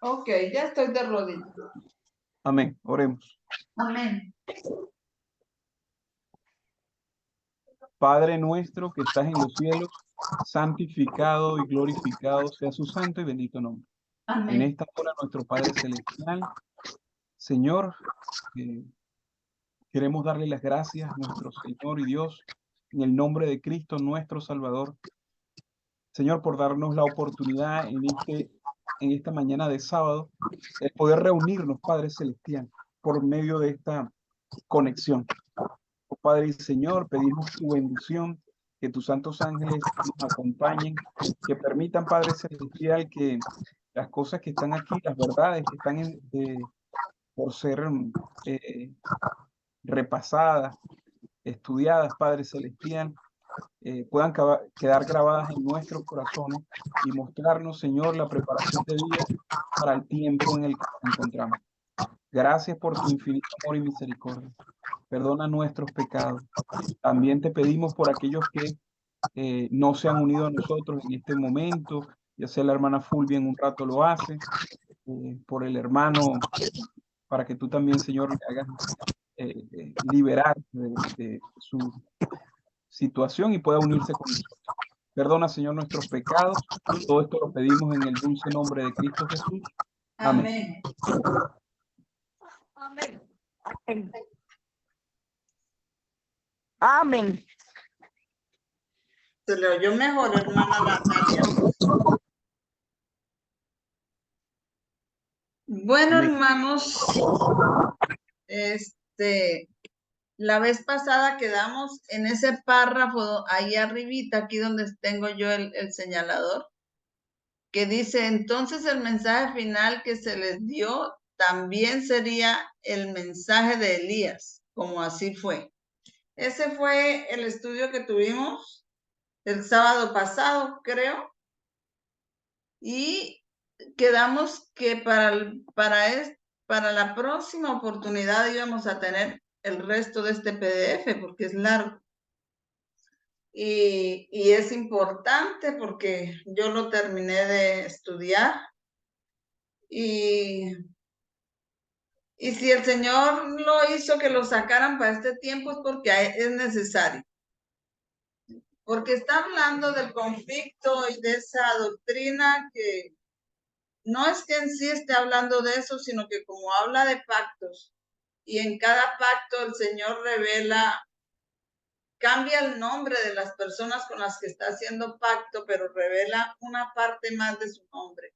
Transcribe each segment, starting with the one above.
Ok, ya estoy de rodillas. Amén. Oremos. Amén. Padre nuestro que estás en los cielos, santificado y glorificado sea su santo y bendito nombre. En Amén. esta hora, nuestro Padre Celestial, Señor, queremos darle las gracias a nuestro Señor y Dios, en el nombre de Cristo, nuestro Salvador. Señor, por darnos la oportunidad en esta mañana de sábado, de poder reunirnos, Padre Celestial, por medio de esta conexión. Oh, Padre y Señor, pedimos tu bendición, que tus santos ángeles nos acompañen, que permitan, Padre Celestial, que las cosas que están aquí, las verdades que están por ser repasadas, estudiadas, Padre Celestial, puedan quedar grabadas en nuestros corazones y mostrarnos, Señor, la preparación de vida para el tiempo en el que nos encontramos. Gracias por tu infinito amor y misericordia. Perdona nuestros pecados. También te pedimos por aquellos que no se han unido a nosotros en este momento, ya sea la hermana Fulvia en un rato lo hace, por el hermano, para que tú también, Señor, le hagas liberar de su situación y pueda unirse con nosotros. Perdona, Señor, nuestros pecados. Todo esto lo pedimos en el dulce nombre de Cristo Jesús. Amén. Amén. Amén. Amén. Se le oyó mejor, hermana Natalia. Bueno, Amén. hermanos, la vez pasada quedamos en ese párrafo ahí arribita, aquí donde tengo yo el señalador, que dice, entonces el mensaje final que se les dio también sería el mensaje de Elías, como así fue. Ese fue el estudio que tuvimos el sábado pasado, creo, y quedamos que para la próxima oportunidad íbamos a tener el resto de este PDF porque es largo. Y es importante porque yo lo terminé de estudiar y si el Señor lo hizo que lo sacaran para este tiempo es porque es necesario. Porque está hablando del conflicto y de esa doctrina que no es que en sí esté hablando de eso, sino que como habla de pactos y en cada pacto el Señor revela, cambia el nombre de las personas con las que está haciendo pacto, pero revela una parte más de su nombre.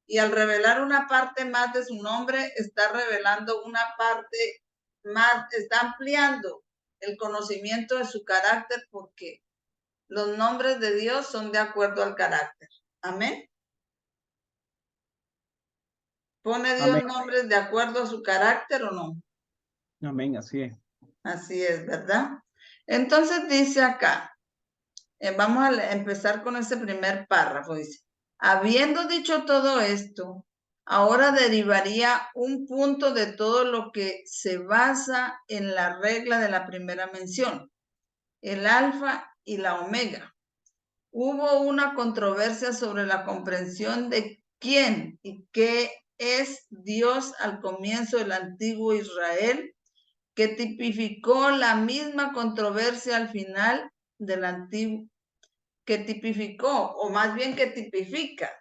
Y al revelar una parte más de su nombre, está revelando una parte más, está ampliando el conocimiento de su carácter porque los nombres de Dios son de acuerdo al carácter. Amén. ¿Pone Dios Amén. nombres de acuerdo a su carácter o no? Amén, así es. Así es, ¿verdad? Entonces dice acá, vamos a empezar con ese primer párrafo, dice, habiendo dicho todo esto, ahora derivaría un punto de todo lo que se basa en la regla de la primera mención, el alfa y la omega. Hubo una controversia sobre la comprensión de quién y qué es Dios al comienzo del antiguo Israel, que tipificó la misma controversia al final del antiguo, que tipificó, o más bien que tipifica,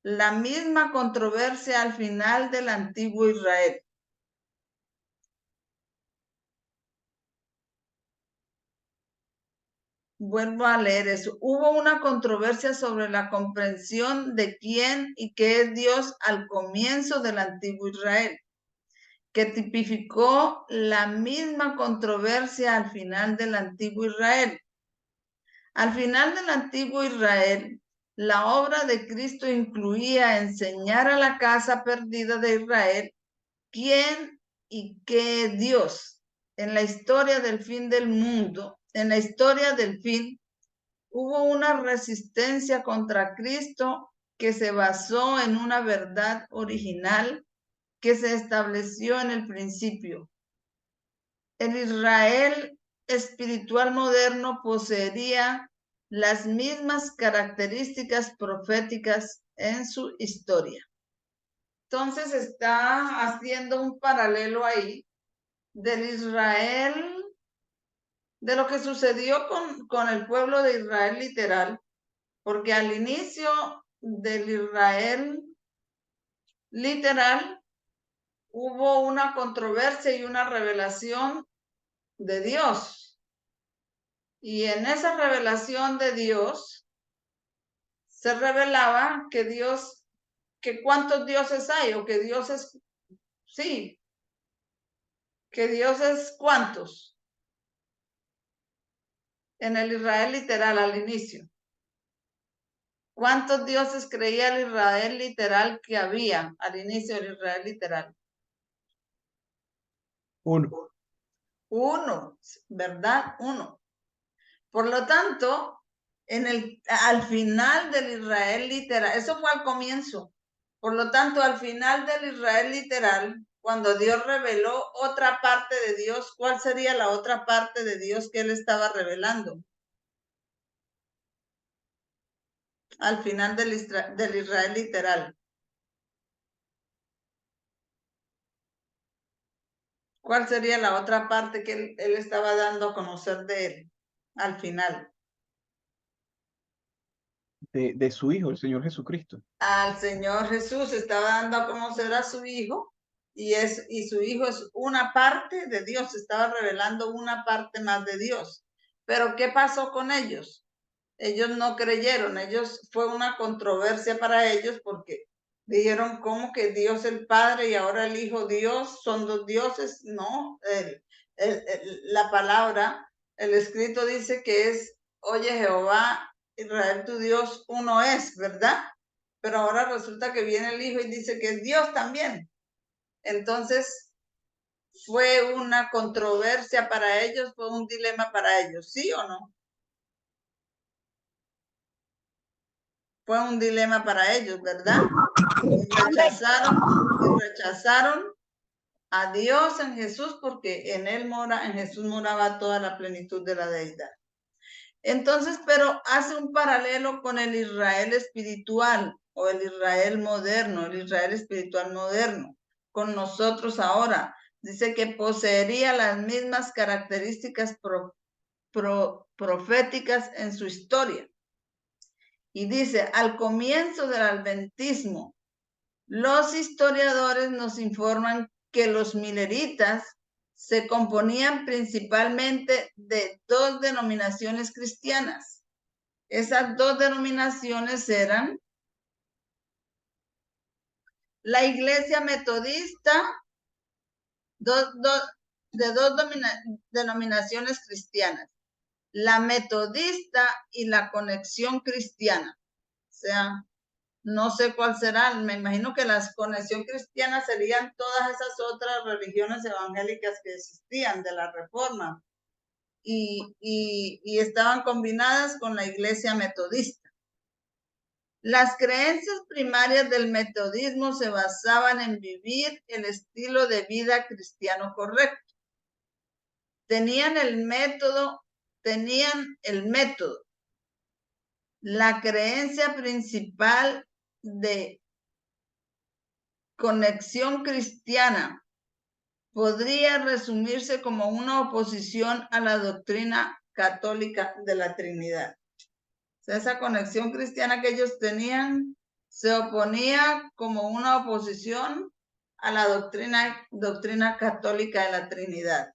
la misma controversia al final del antiguo Israel. Vuelvo a leer eso. Hubo una controversia sobre la comprensión de quién y qué es Dios al comienzo del antiguo Israel, que tipificó la misma controversia al final del antiguo Israel. Al final del antiguo Israel, la obra de Cristo incluía enseñar a la casa perdida de Israel quién y qué es Dios. En la historia del fin del mundo, en la historia del fin, hubo una resistencia contra Cristo que se basó en una verdad original que se estableció en el principio. el Israel espiritual moderno poseería las mismas características proféticas en su historia. Entonces está haciendo un paralelo ahí del Israel, de lo que sucedió con el pueblo de Israel literal, porque al inicio del Israel literal hubo una controversia y una revelación de Dios. Y en esa revelación de Dios se revelaba que Dios, que cuántos dioses hay, o que Dios es, sí, que Dios es cuántos. En el Israel literal al inicio. ¿Cuántos dioses creía el Israel literal que había al inicio del Israel literal? Uno. Uno, ¿verdad? Uno. Por lo tanto, al final del Israel literal, eso fue al comienzo. Por lo tanto, al final del Israel literal, cuando Dios reveló otra parte de Dios, ¿cuál sería la otra parte de Dios que él estaba revelando? Al final del Israel literal. ¿Cuál sería la otra parte que él estaba dando a conocer de él al final? De su Hijo, el Señor Jesucristo. Al Señor Jesús estaba dando a conocer a su Hijo y su Hijo es una parte de Dios, estaba revelando una parte más de Dios. Pero ¿qué pasó con ellos? Ellos no creyeron, fue una controversia para ellos porque dijeron, ¿cómo que Dios el Padre y ahora el Hijo Dios son dos dioses? No, la palabra, el escrito dice que es, oye Jehová, Israel tu Dios, uno es, ¿verdad? Pero ahora resulta que viene el Hijo y dice que es Dios también. Entonces, fue una controversia para ellos, fue un dilema para ellos, ¿sí o no? Fue un dilema para ellos, ¿verdad? Y rechazaron a Dios en Jesús porque en Jesús moraba toda la plenitud de la deidad. Entonces, pero hace un paralelo con el Israel espiritual o el Israel moderno, el Israel espiritual moderno, con nosotros ahora. Dice que poseería las mismas características proféticas en su historia. Y dice, al comienzo del adventismo, los historiadores nos informan que los mileritas se componían principalmente de dos denominaciones cristianas. Esas dos denominaciones eran la Iglesia Metodista, de dos denominaciones cristianas, la Metodista y la Conexión Cristiana. O sea, no sé cuál será, me imagino que la Conexión Cristiana serían todas esas otras religiones evangélicas que existían de la Reforma y estaban combinadas con la Iglesia Metodista. Las creencias primarias del metodismo se basaban en vivir el estilo de vida cristiano correcto. Tenían el método. La creencia principal de Conexión Cristiana podría resumirse como una oposición a la doctrina católica de la Trinidad. O sea, esa conexión cristiana que ellos tenían se oponía como una oposición a la doctrina católica de la Trinidad.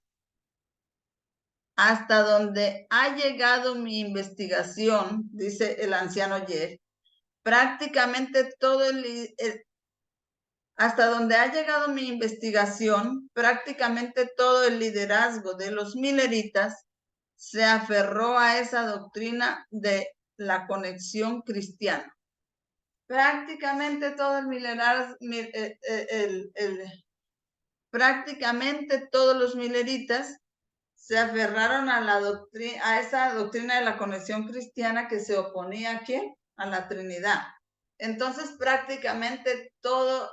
Hasta donde ha llegado mi investigación, dice el anciano Jeff, prácticamente hasta donde ha llegado mi investigación, prácticamente todo el liderazgo de los mileritas se aferró a esa doctrina de la conexión cristiana. Prácticamente todo prácticamente todos los mileritas se aferraron a esa doctrina de la conexión cristiana que se oponía ¿a quién? A la Trinidad. Entonces, prácticamente todos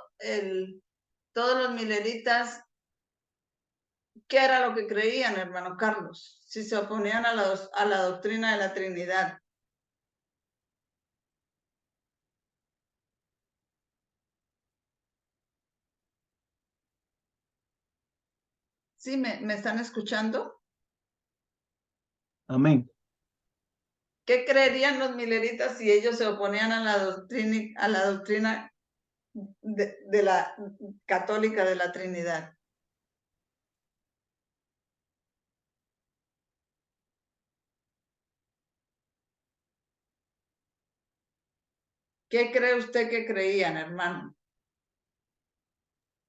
los mileritas ¿Qué era lo que creían, hermano Carlos? Si se oponían a la doctrina de la Trinidad. ¿Sí? ¿Me están escuchando? Amén. ¿Qué creerían los mileritas si ellos se oponían a la doctrina de la católica de la Trinidad? ¿Qué cree usted que creían, hermano?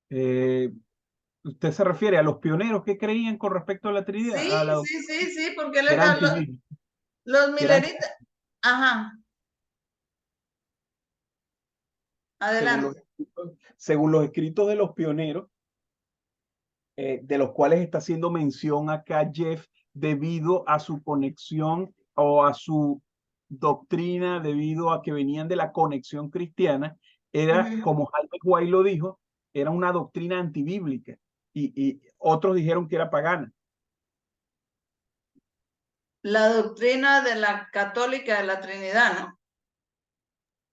¿Usted se refiere a los pioneros que creían con respecto a la Trinidad? Sí, A la sí, porque que era antibíblica, los que era mileritas. Ajá, adelante. según los escritos de los pioneros, de los cuales está haciendo mención acá Jeff, debido a su conexión o a su doctrina, debido a que venían de la conexión cristiana, era, como Jaime Guay lo dijo, era una doctrina antibíblica, y otros dijeron que era pagana. La doctrina de la católica de la Trinidad, ¿no?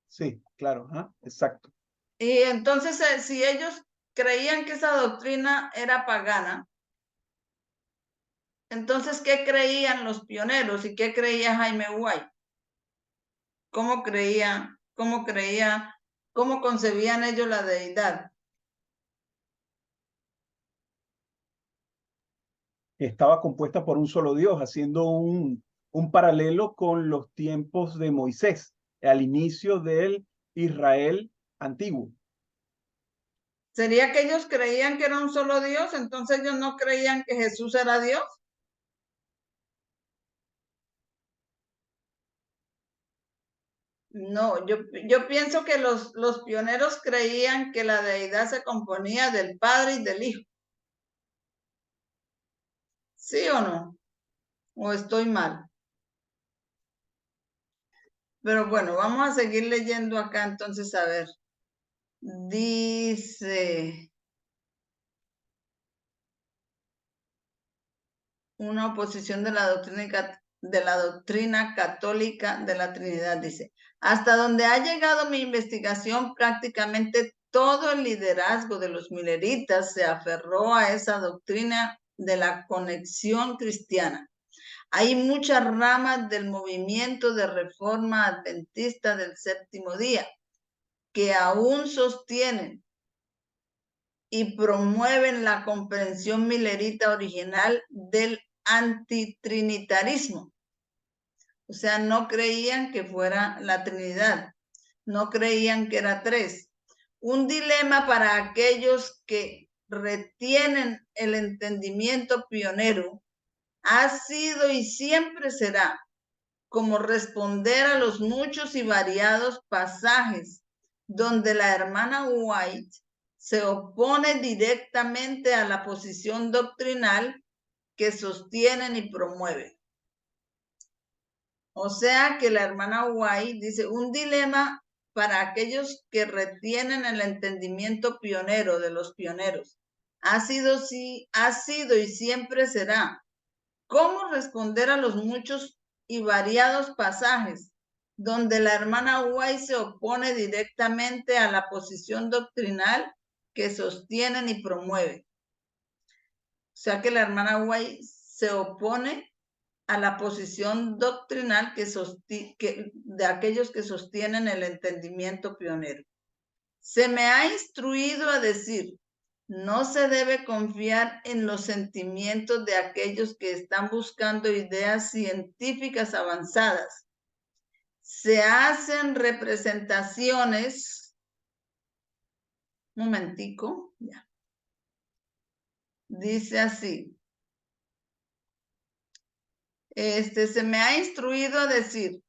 Sí, claro, exacto. Y entonces, si ellos creían que esa doctrina era pagana, entonces, ¿qué creían los pioneros y qué creía Jaime Guay? ¿Cómo concebían ellos la deidad? Estaba compuesta por un solo Dios, haciendo un paralelo con los tiempos de Moisés, al inicio del Israel antiguo. ¿Sería que ellos creían que era un solo Dios? Entonces ellos no creían que Jesús era Dios. No, yo pienso que los pioneros creían que la deidad se componía del Padre y del Hijo. ¿Sí o no? ¿O estoy mal? Pero bueno, vamos a seguir leyendo acá entonces, a ver. Dice, una oposición de la doctrina católica de la Trinidad, dice, hasta donde ha llegado mi investigación, prácticamente todo el liderazgo de los mileritas se aferró a esa doctrina de la conexión cristiana. Hay muchas ramas del movimiento de reforma adventista del séptimo día que aún sostienen y promueven la comprensión milerita original del antitrinitarismo. O sea, no creían que fuera la Trinidad, no creían que era tres. Un dilema para aquellos que retienen el entendimiento pionero ha sido y siempre será como responder a los muchos y variados pasajes donde la hermana White se opone directamente a la posición doctrinal que sostienen y promueven. O sea que la hermana White dice, un dilema para aquellos que retienen el entendimiento pionero de los pioneros. Ha sido y siempre será. ¿Cómo responder a los muchos y variados pasajes donde la hermana White se opone directamente a la posición doctrinal que sostienen y promueven? O sea que la hermana White se opone a la posición doctrinal de aquellos que sostienen el entendimiento pionero. Se me ha instruido a decir, no se debe confiar en los sentimientos de aquellos que están buscando ideas científicas avanzadas. Se hacen representaciones. Un momentico, ya. Dice así. Se me ha instruido a decir,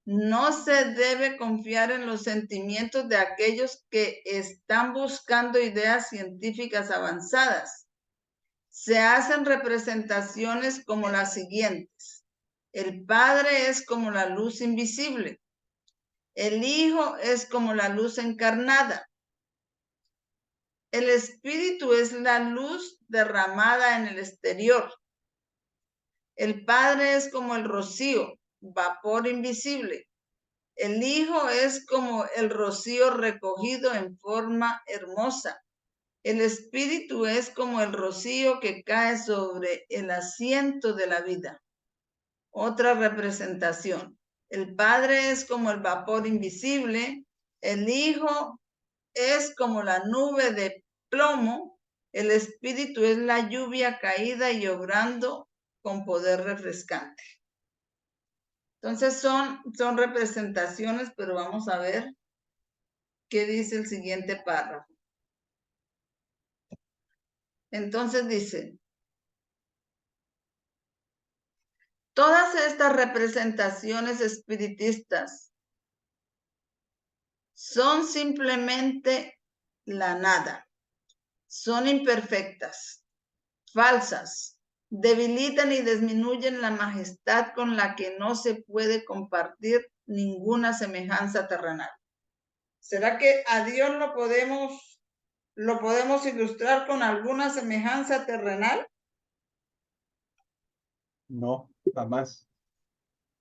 no se debe confiar en los sentimientos de aquellos que están buscando ideas científicas avanzadas. Se hacen representaciones como las siguientes. El Padre es como la luz invisible. El Hijo es como la luz encarnada. El Espíritu es la luz derramada en el exterior. El Padre es como el rocío, vapor invisible. El Hijo es como el rocío recogido en forma hermosa. El Espíritu es como el rocío que cae sobre el asiento de la vida. Otra representación. El Padre es como el vapor invisible. El Hijo es como la nube de plomo. El Espíritu es la lluvia caída y obrando con poder refrescante. Entonces son representaciones, pero vamos a ver qué dice el siguiente párrafo. Entonces dice, todas estas representaciones espiritistas son simplemente la nada, son imperfectas, falsas, debilitan y disminuyen la majestad con la que no se puede compartir ninguna semejanza terrenal. ¿Será que a Dios lo podemos ilustrar con alguna semejanza terrenal? No, jamás.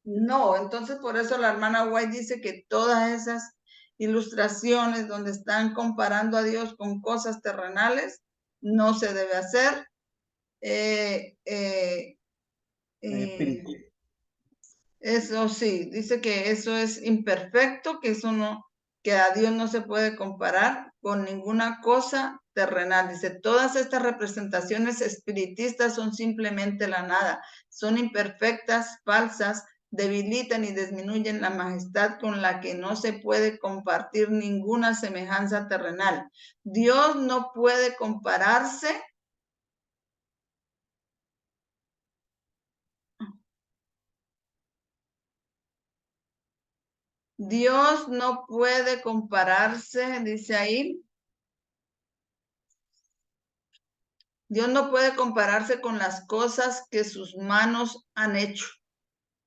No, entonces por eso la hermana White dice que todas esas ilustraciones donde están comparando a Dios con cosas terrenales no se debe hacer. Eso sí, dice que eso es imperfecto, que eso no, que a Dios no se puede comparar con ninguna cosa terrenal. Dice, todas estas representaciones espiritistas son simplemente la nada, son imperfectas, falsas, debilitan y disminuyen la majestad con la que no se puede compartir ninguna semejanza terrenal. Dios no puede compararse Dios no puede compararse, dice ahí. Dios no puede compararse con las cosas que sus manos han hecho.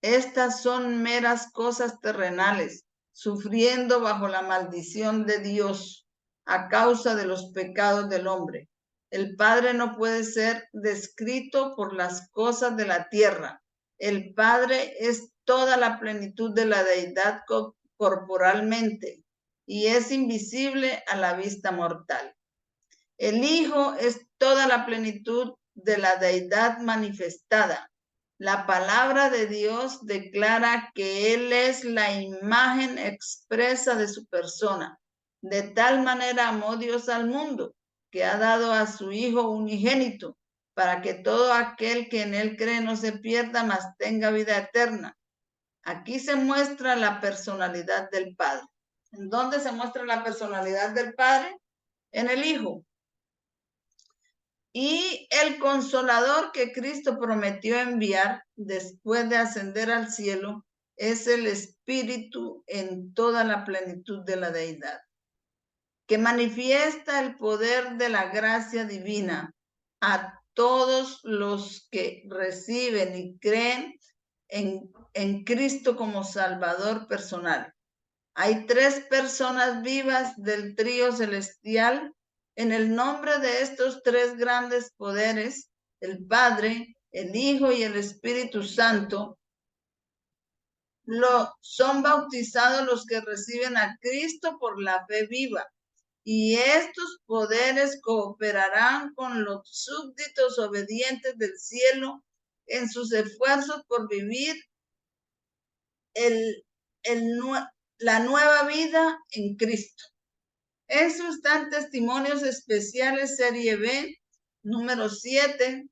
Estas son meras cosas terrenales, sufriendo bajo la maldición de Dios a causa de los pecados del hombre. El Padre no puede ser descrito por las cosas de la tierra. El Padre es toda la plenitud de la deidad corporalmente y es invisible a la vista mortal. El Hijo es toda la plenitud de la deidad manifestada. La palabra de Dios declara que Él es la imagen expresa de su persona. De tal manera amó Dios al mundo, que ha dado a su Hijo unigénito, para que todo aquel que en Él cree no se pierda, mas tenga vida eterna. Aquí se muestra la personalidad del Padre. ¿En dónde se muestra la personalidad del Padre? En el Hijo. Y el consolador que Cristo prometió enviar después de ascender al cielo es el Espíritu en toda la plenitud de la deidad, que manifiesta el poder de la gracia divina a todos los que reciben y creen en Cristo como Salvador personal. Hay tres personas vivas del trío celestial. En el nombre de estos tres grandes poderes, el Padre, el Hijo y el Espíritu Santo, son bautizados los que reciben a Cristo por la fe viva. Y estos poderes cooperarán con los súbditos obedientes del cielo en sus esfuerzos por vivir la nueva vida en Cristo. Eso están Testimonios Especiales, serie B, número 7,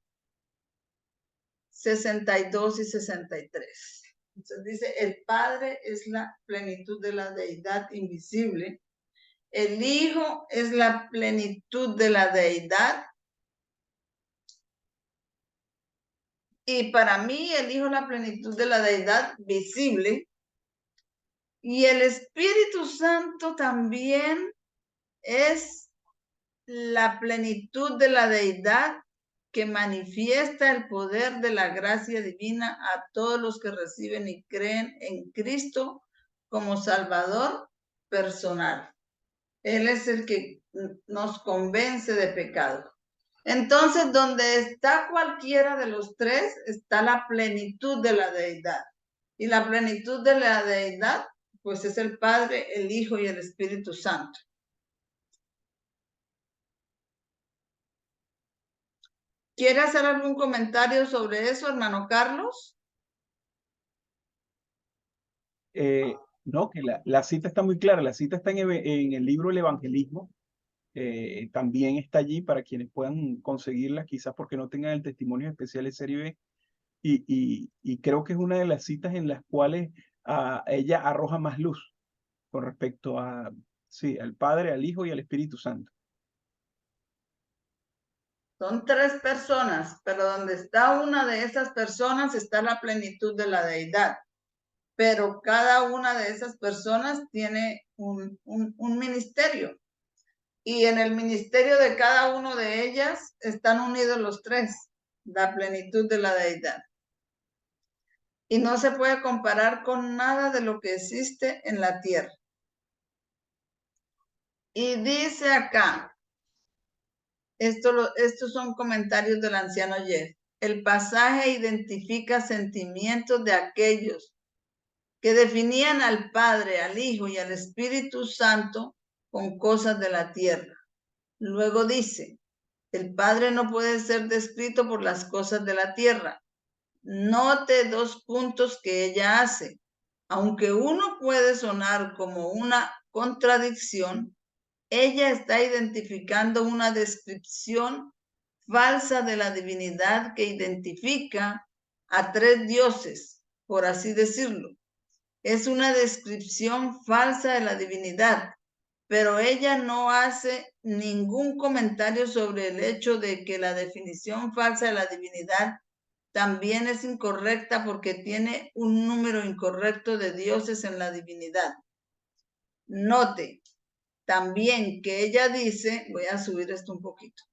62 y 63. Entonces dice, el Padre es la plenitud de la deidad invisible. El Hijo es la plenitud de la deidad. Y para mí, el Hijo es la plenitud de la deidad visible. Y el Espíritu Santo también es la plenitud de la deidad que manifiesta el poder de la gracia divina a todos los que reciben y creen en Cristo como Salvador personal. Él es el que nos convence de pecado. Entonces, donde está cualquiera de los tres, está la plenitud de la deidad. Y la plenitud de la deidad, pues es el Padre, el Hijo y el Espíritu Santo. ¿Quiere hacer algún comentario sobre eso, hermano Carlos? No, que la cita está muy clara. La cita está en el libro El Evangelismo. También está allí para quienes puedan conseguirla, quizás porque no tengan el testimonio especial de serie B. Y creo que es una de las citas en las cuales ella arroja más luz con respecto a, sí, al Padre, al Hijo y al Espíritu Santo. Son tres personas, pero donde está una de esas personas está la plenitud de la deidad. Pero cada una de esas personas tiene un ministerio. Y en el ministerio de cada uno de ellas están unidos los tres, la plenitud de la deidad. Y no se puede comparar con nada de lo que existe en la tierra. Y dice acá, estos son comentarios del anciano Jeff. El pasaje identifica sentimientos de aquellos que definían al Padre, al Hijo y al Espíritu Santo con cosas de la tierra. Luego dice, el Padre no puede ser descrito por las cosas de la tierra. Note dos puntos que ella hace. Aunque uno puede sonar como una contradicción, ella está identificando una descripción falsa de la divinidad que identifica a tres dioses, por así decirlo. Es una descripción falsa de la divinidad, pero ella no hace ningún comentario sobre el hecho de que la definición falsa de la divinidad también es incorrecta porque tiene un número incorrecto de dioses en la divinidad. Note también que ella dice, voy a subir esto un poquito.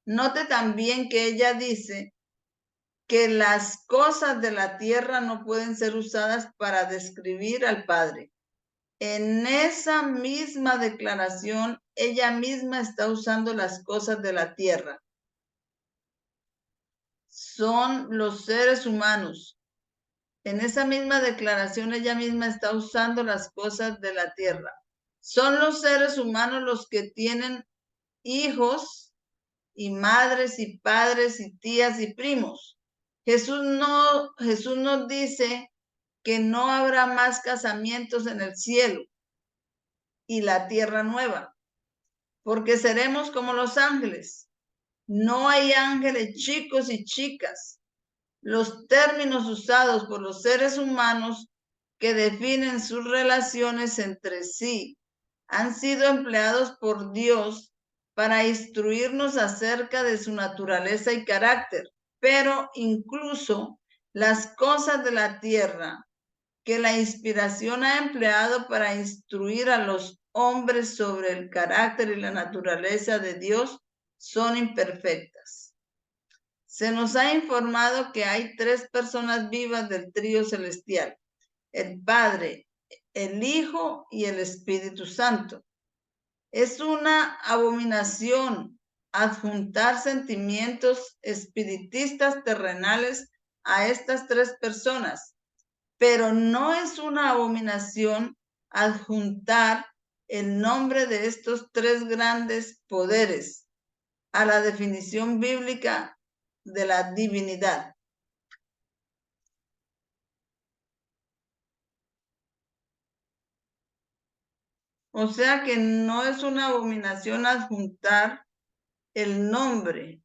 Note también que ella dice que las cosas de la tierra no pueden ser usadas para describir al Padre. En esa misma declaración, ella misma está usando las cosas de la tierra. Son los seres humanos. En esa misma declaración, ella misma está usando las cosas de la tierra. Son los seres humanos los que tienen hijos y madres y padres y tías y primos. Jesús nos dice que no habrá más casamientos en el cielo y la tierra nueva, porque seremos como los ángeles. No hay ángeles chicos y chicas. Los términos usados por los seres humanos que definen sus relaciones entre sí han sido empleados por Dios para instruirnos acerca de su naturaleza y carácter, pero incluso las cosas de la tierra que la inspiración ha empleado para instruir a los hombres sobre el carácter y la naturaleza de Dios son imperfectas. Se nos ha informado que hay tres personas vivas del trío celestial: el Padre, el Hijo y el Espíritu Santo. Es una abominación adjuntar sentimientos espiritistas terrenales a estas tres personas, pero no es una abominación adjuntar el nombre de estos tres grandes poderes a la definición bíblica de la divinidad. O sea que no es una abominación adjuntar el nombre,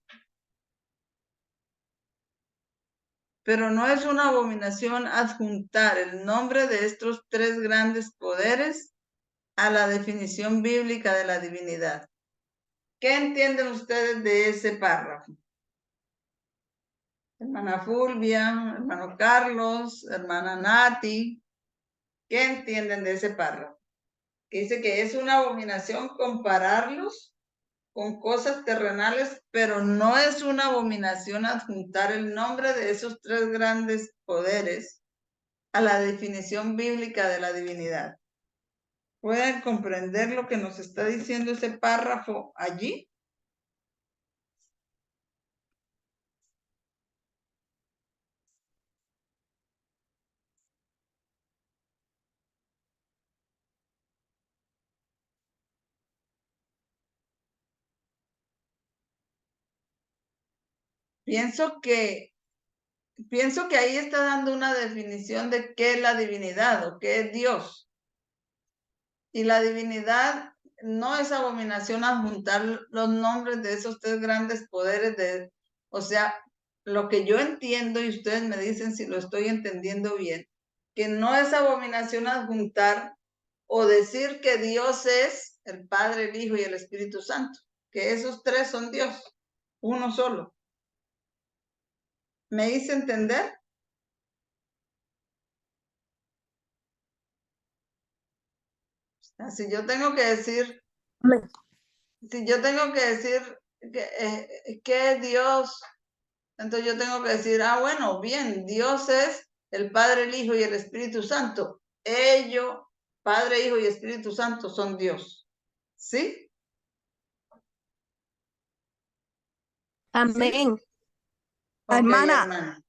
pero no es una abominación adjuntar el nombre de estos tres grandes poderes a la definición bíblica de la divinidad. ¿Qué entienden ustedes de ese párrafo? Hermana Fulvia, hermano Carlos, hermana Nati, ¿qué entienden de ese párrafo? Dice que es una abominación compararlos con cosas terrenales, pero no es una abominación adjuntar el nombre de esos tres grandes poderes a la definición bíblica de la divinidad. ¿Pueden comprender lo que nos está diciendo ese párrafo allí? Pienso que ahí está dando una definición de qué es la divinidad o qué es Dios. Y la divinidad no es abominación adjuntar los nombres de esos tres grandes poderes. O sea, lo que yo entiendo, y ustedes me dicen si lo estoy entendiendo bien, que no es abominación adjuntar o decir que Dios es el Padre, el Hijo y el Espíritu Santo, que esos tres son Dios, uno solo. ¿Me hice entender? Si yo tengo que decir que es Dios, entonces yo tengo que decir, bueno, bien, Dios es el Padre, el Hijo y el Espíritu Santo. Ellos, Padre, Hijo y Espíritu Santo, son Dios. ¿Sí? Amén. ¿Sí? Ok, Hermana, hermana.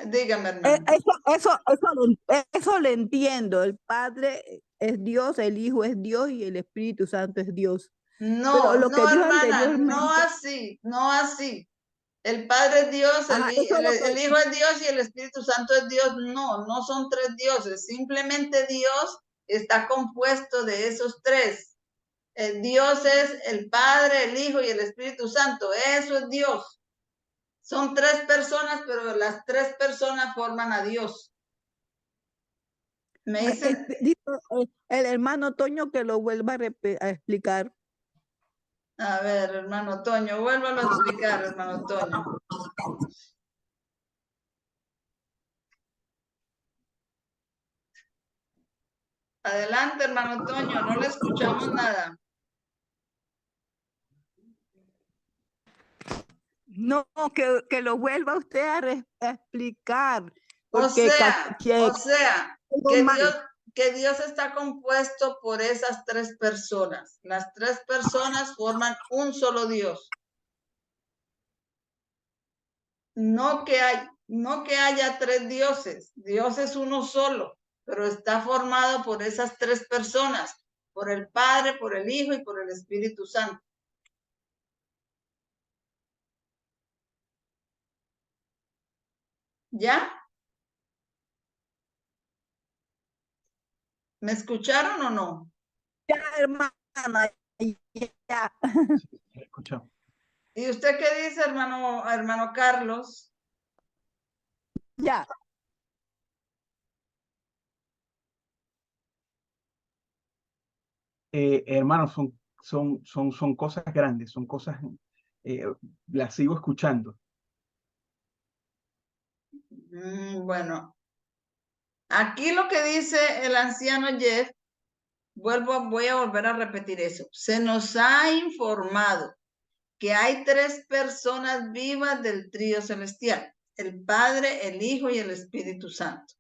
Dígame, hermana. eso lo entiendo. El Padre es Dios, el Hijo es Dios y el Espíritu Santo es Dios. Pero No, lo que no, dijo hermana, no anteriormente, así, no así. El Padre es Dios, ajá, eso es lo el que, Hijo es Dios y el Espíritu Santo es Dios. No, no son tres dioses. Simplemente Dios está compuesto de esos tres. Dios es el Padre, el Hijo y el Espíritu Santo. Eso es Dios. Son tres personas, pero las tres personas forman a Dios. Me dicen, dice el hermano Toño que lo vuelva a explicar. a ver, hermano Toño, vuélvalo a explicar, hermano Toño. Adelante, hermano Toño, no le escuchamos nada. No, que lo vuelva usted a explicar. O Porque sea, que Dios está compuesto por esas tres personas. Las tres personas forman un solo Dios. No que haya tres dioses. Dios es uno solo, pero está formado por esas tres personas, por el Padre, por el Hijo y por el Espíritu Santo. ¿Ya? ¿Me escucharon o no? ya, hermana, ya. Escuchamos. ¿Y usted qué dice, hermano Carlos? Ya. Hermanos, son cosas grandes, son cosas, las sigo escuchando. Bueno, aquí lo que dice el anciano Jeff, voy a volver a repetir eso. Se nos ha informado que hay tres personas vivas del trío celestial, el Padre, el Hijo y el Espíritu Santo.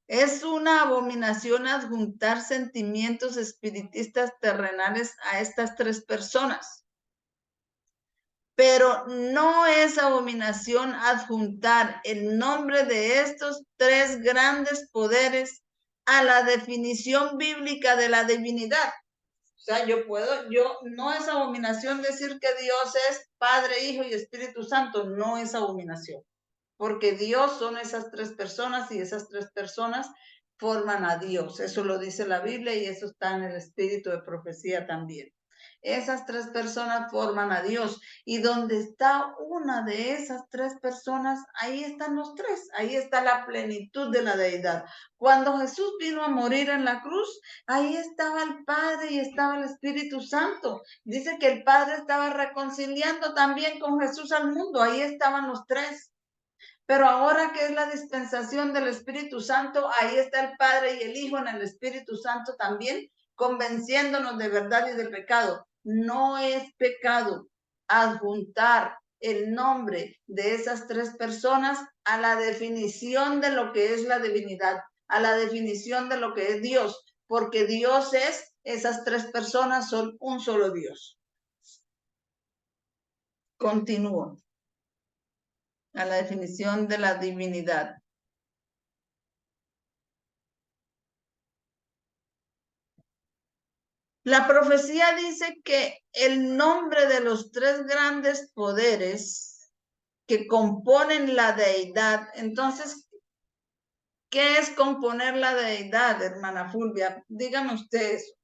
Es una abominación adjuntar sentimientos espiritistas terrenales a estas tres personas. Pero no es abominación adjuntar el nombre de estos tres grandes poderes a la definición bíblica de la divinidad. O sea, no es abominación decir que Dios es Padre, Hijo y Espíritu Santo, no es abominación, porque Dios son esas tres personas y esas tres personas forman a Dios. Eso lo dice la Biblia y eso está en el espíritu de profecía también. Esas tres personas forman a Dios y donde está una de esas tres personas, ahí están los tres, ahí está la plenitud de la deidad. Cuando Jesús vino a morir en la cruz, ahí estaba el Padre y estaba el Espíritu Santo. Dice que el Padre estaba reconciliando también con Jesús al mundo, ahí estaban los tres. Pero ahora que es la dispensación del Espíritu Santo, ahí está el Padre y el Hijo en el Espíritu Santo también, convenciéndonos de verdad y de pecado. No es pecado adjuntar el nombre de esas tres personas a la definición de lo que es la divinidad, a la definición de lo que es Dios. porque Dios es, esas tres personas son un solo Dios. Continúo a la definición de la divinidad. La profecía dice que el nombre de los tres grandes poderes que componen la deidad. Entonces, ¿qué es componer la deidad, hermana Fulvia? Dígame usted eso.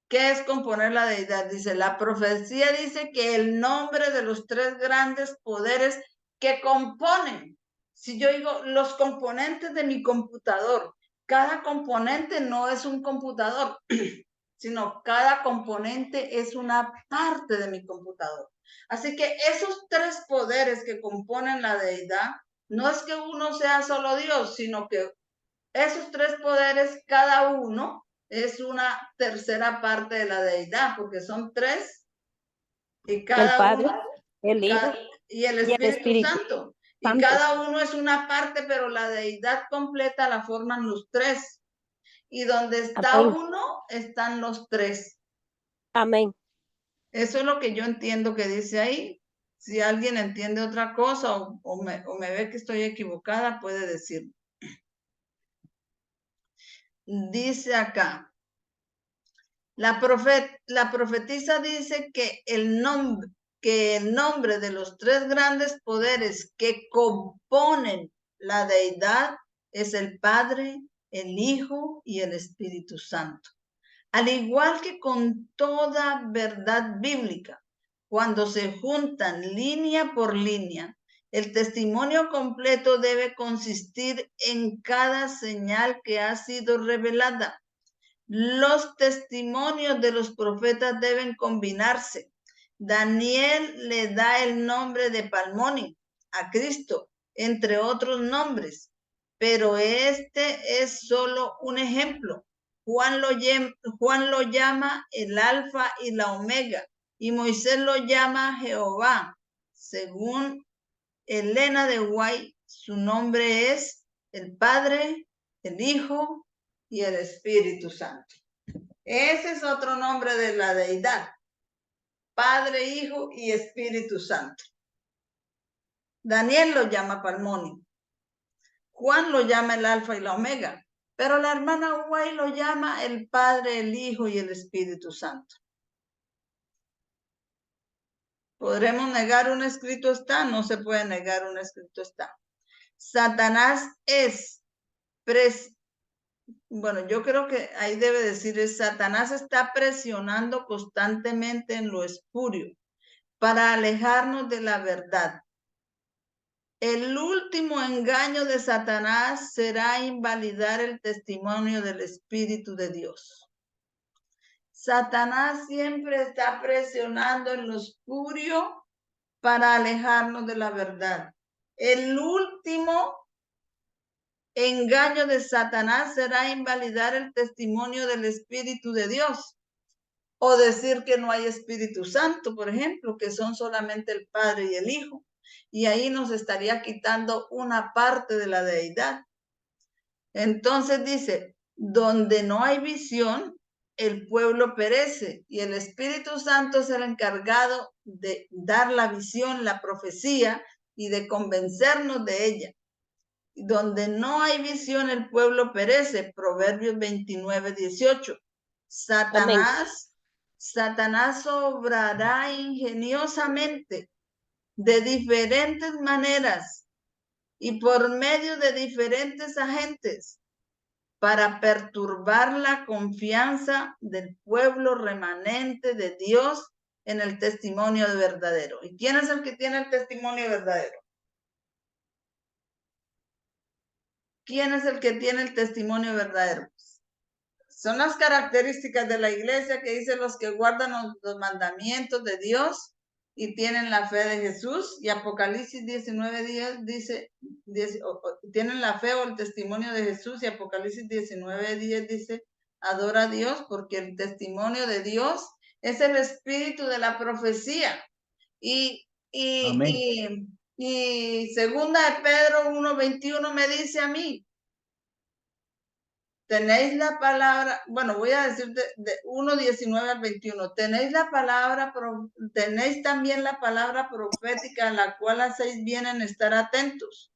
¿Qué es componer la deidad? Dice, la profecía dice que el nombre de los tres grandes poderes que componen. Si yo digo los componentes de mi computador, cada componente no es un computador, sino cada componente es una parte de mi computador. Así que esos tres poderes que componen la deidad, no es que uno sea solo Dios, sino que esos tres poderes, cada uno es una tercera parte de la deidad, porque son tres y cada El Padre, uno el Hijo y el y el Espíritu Espíritu Santo. Y Santo. cada uno es una parte, pero la deidad completa la forman los tres. Y donde está Amén. uno, están los tres. Amén. Eso es lo que yo entiendo que dice ahí. Si alguien entiende otra cosa o me ve que estoy equivocada, puede decir. Dice acá, la profetisa dice que el nombre de los tres grandes poderes que componen la deidad es el Padre, el Hijo y el Espíritu Santo. Al igual que con toda verdad bíblica, cuando se juntan línea por línea, el testimonio completo debe consistir en cada señal que ha sido revelada. Los testimonios de los profetas deben combinarse. Daniel le da el nombre de Palmoni a Cristo, entre otros nombres, pero este es solo un ejemplo. Juan lo llama el Alfa y la Omega, y Moisés lo llama Jehová. Según Elena de White, su nombre es el Padre, el Hijo y el Espíritu Santo. Ese es otro nombre de la deidad. Padre, Hijo y Espíritu Santo. Daniel lo llama Palmoni. Juan lo llama el Alfa y la Omega. Pero la hermana White lo llama el Padre, el Hijo y el Espíritu Santo. ¿Podremos negar un escrito está? No se puede negar un escrito está. Satanás es bueno, yo creo que ahí debe decir, Satanás está presionando constantemente en lo espurio para alejarnos de la verdad. El último engaño de Satanás será invalidar el testimonio del Espíritu de Dios. Satanás siempre está presionando en lo espurio para alejarnos de la verdad. El último engaño de Satanás será invalidar el testimonio del Espíritu de Dios. O decir que no hay Espíritu Santo, por ejemplo, que son solamente el Padre y el Hijo. Y ahí nos estaría quitando una parte de la deidad. Entonces dice, donde no hay visión, el pueblo perece y el Espíritu Santo es el encargado de dar la visión, la profecía y de convencernos de ella. Donde no hay visión, el pueblo perece. Proverbios 29:18. Satanás obrará ingeniosamente de diferentes maneras y por medio de diferentes agentes para perturbar la confianza del pueblo remanente de Dios en el testimonio verdadero. ¿Y quién es el que tiene el testimonio verdadero? ¿Quién es el que tiene el testimonio verdadero? Son las características de la iglesia que dice los que guardan los mandamientos de Dios y tienen la fe de Jesús. Y Apocalipsis 19:10 dice, tienen la fe o el testimonio de Jesús. Y Apocalipsis 19:10 dice, adora a Dios, porque el testimonio de Dios es el espíritu de la profecía. Y segunda de Pedro 1:21 me dice a mí, tenéis la palabra, bueno, voy a decir de 1:19 al 21, tenéis la palabra, tenéis también la palabra profética, a la cual hacéis bien en estar atentos,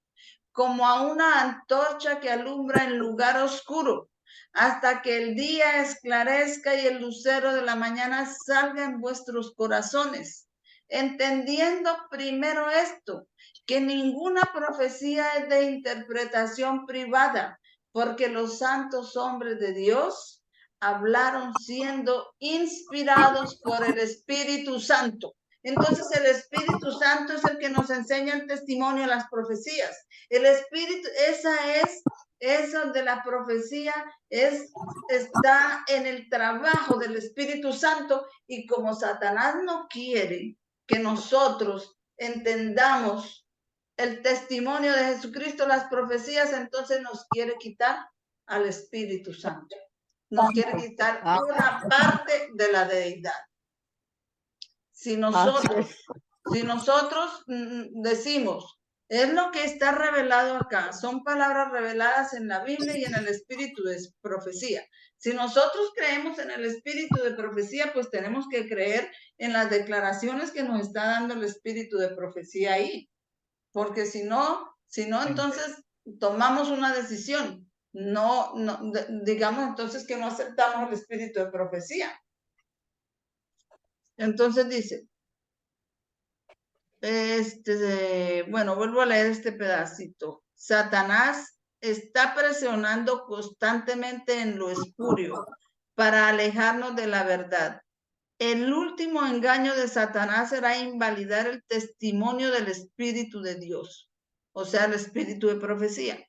como a una antorcha que alumbra en lugar oscuro, hasta que el día esclarezca y el lucero de la mañana salga en vuestros corazones, entendiendo primero esto, que ninguna profecía es de interpretación privada, porque los santos hombres de Dios hablaron siendo inspirados por el Espíritu Santo. Entonces el Espíritu Santo es el que nos enseña el testimonio de las profecías. El Espíritu, eso de la profecía está en el trabajo del Espíritu Santo, y como Satanás no quiere que nosotros entendamos el testimonio de Jesucristo, las profecías, entonces nos quiere quitar al Espíritu Santo. Nos quiere quitar una parte de la deidad. Si nosotros decimos, es lo que está revelado acá, son palabras reveladas en la Biblia y en el espíritu de profecía. Si nosotros creemos en el espíritu de profecía, pues tenemos que creer en las declaraciones que nos está dando el espíritu de profecía ahí. Porque si no, entonces tomamos una decisión. Digamos entonces que no aceptamos el espíritu de profecía. Entonces dice, bueno, vuelvo a leer este pedacito. Satanás está presionando constantemente en lo espurio para alejarnos de la verdad. El último engaño de Satanás será invalidar el testimonio del Espíritu de Dios, o sea, el espíritu de profecía.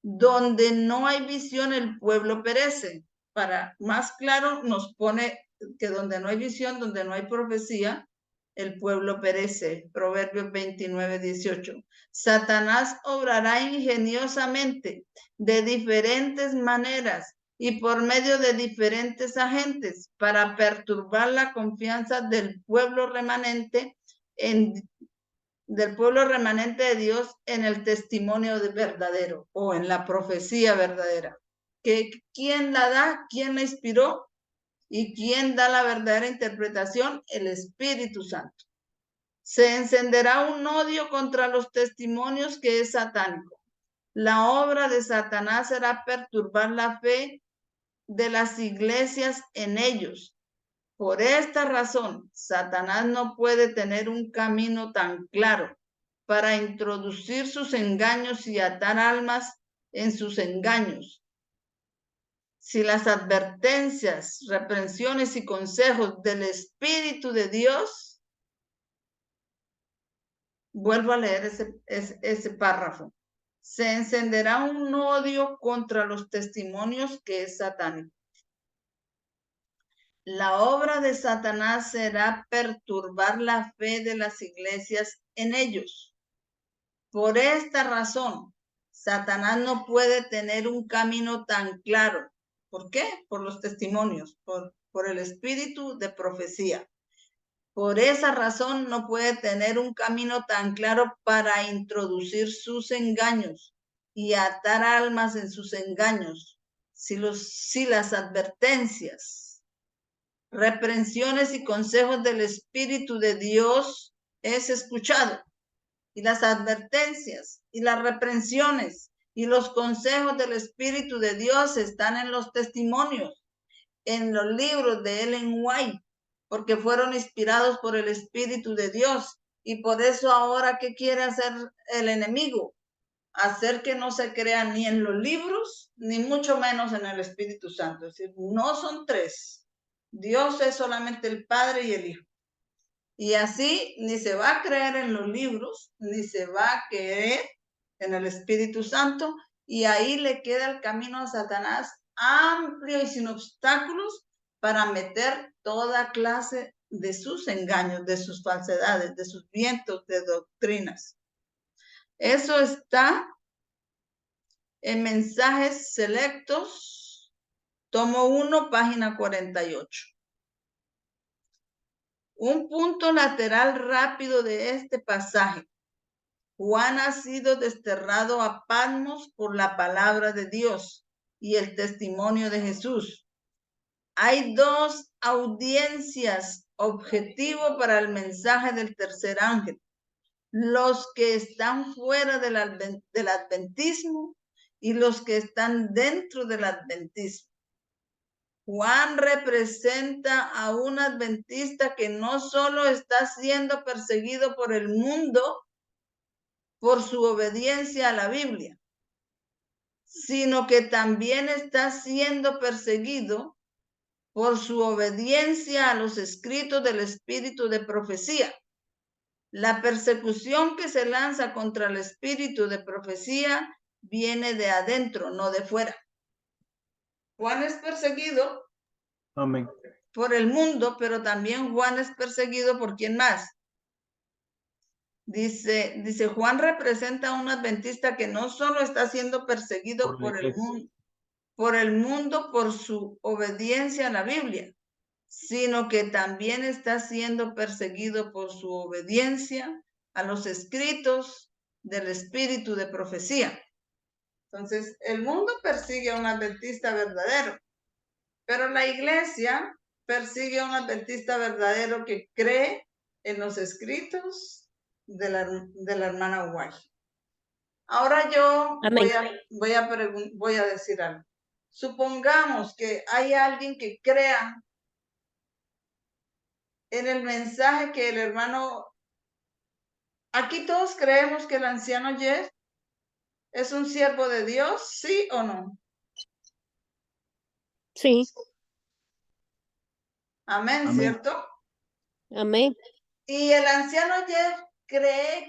Donde no hay visión, el pueblo perece. Para más claro, nos pone que donde no hay visión, donde no hay profecía, el pueblo perece. Proverbios 29:18. Satanás obrará ingeniosamente de diferentes maneras y por medio de diferentes agentes para perturbar la confianza del pueblo remanente de Dios en el testimonio verdadero o en la profecía verdadera. ¿Quién la da? ¿Quién la inspiró? ¿Y quién da la verdadera interpretación? El Espíritu Santo. Se encenderá un odio contra los testimonios que es satánico. La obra de Satanás será perturbar la fe de las iglesias en ellos. Por esta razón, Satanás no puede tener un camino tan claro para introducir sus engaños y atar almas en sus engaños. Si las advertencias, reprensiones y consejos del Espíritu de Dios, vuelvo a leer ese párrafo, se encenderá un odio contra los testimonios que es satánico. La obra de Satanás será perturbar la fe de las iglesias en ellos. Por esta razón, Satanás no puede tener un camino tan claro. ¿Por qué? Por los testimonios, por el espíritu de profecía. Por esa razón no puede tener un camino tan claro para introducir sus engaños y atar almas en sus engaños. Si las advertencias, reprensiones y consejos del Espíritu de Dios es escuchado, y las advertencias y las reprensiones y los consejos del Espíritu de Dios están en los testimonios, en los libros de Ellen White, porque fueron inspirados por el Espíritu de Dios. Y por eso ahora, ¿qué quiere hacer el enemigo? Hacer que no se crea ni en los libros, ni mucho menos en el Espíritu Santo. Es decir, no son tres. Dios es solamente el Padre y el Hijo. Y así ni se va a creer en los libros, ni se va a creer en el Espíritu Santo, y ahí le queda el camino a Satanás amplio y sin obstáculos para meter toda clase de sus engaños, de sus falsedades, de sus vientos, de doctrinas. Eso está en Mensajes Selectos, tomo 1, página 48. Un punto lateral rápido de este pasaje. Juan ha sido desterrado a Patmos por la palabra de Dios. y el testimonio de Jesús. Hay dos audiencias objetivo para el mensaje del tercer ángel. Los que están fuera del adventismo y los que están dentro del adventismo. Juan representa a un adventista que no solo está siendo perseguido por el mundo por su obediencia a la Biblia, sino que también está siendo perseguido por su obediencia a los escritos del espíritu de profecía. La persecución que se lanza contra el espíritu de profecía viene de adentro, no de fuera. Juan es perseguido Amén. por el mundo, pero también Juan es perseguido por ¿quién más? Dice Juan representa a un adventista que no solo está siendo perseguido por el mundo por su obediencia a la Biblia, sino que también está siendo perseguido por su obediencia a los escritos del espíritu de profecía. Entonces, el mundo persigue a un adventista verdadero, pero la iglesia persigue a un adventista verdadero que cree en los escritos de la hermana White. Ahora yo voy a decir algo. Supongamos que hay alguien que crea en el mensaje que el hermano... Aquí todos creemos que el anciano Jeff es un siervo de Dios, ¿sí o no? Sí. Amén, Amén. ¿cierto? Amén. Y el anciano Jeff cree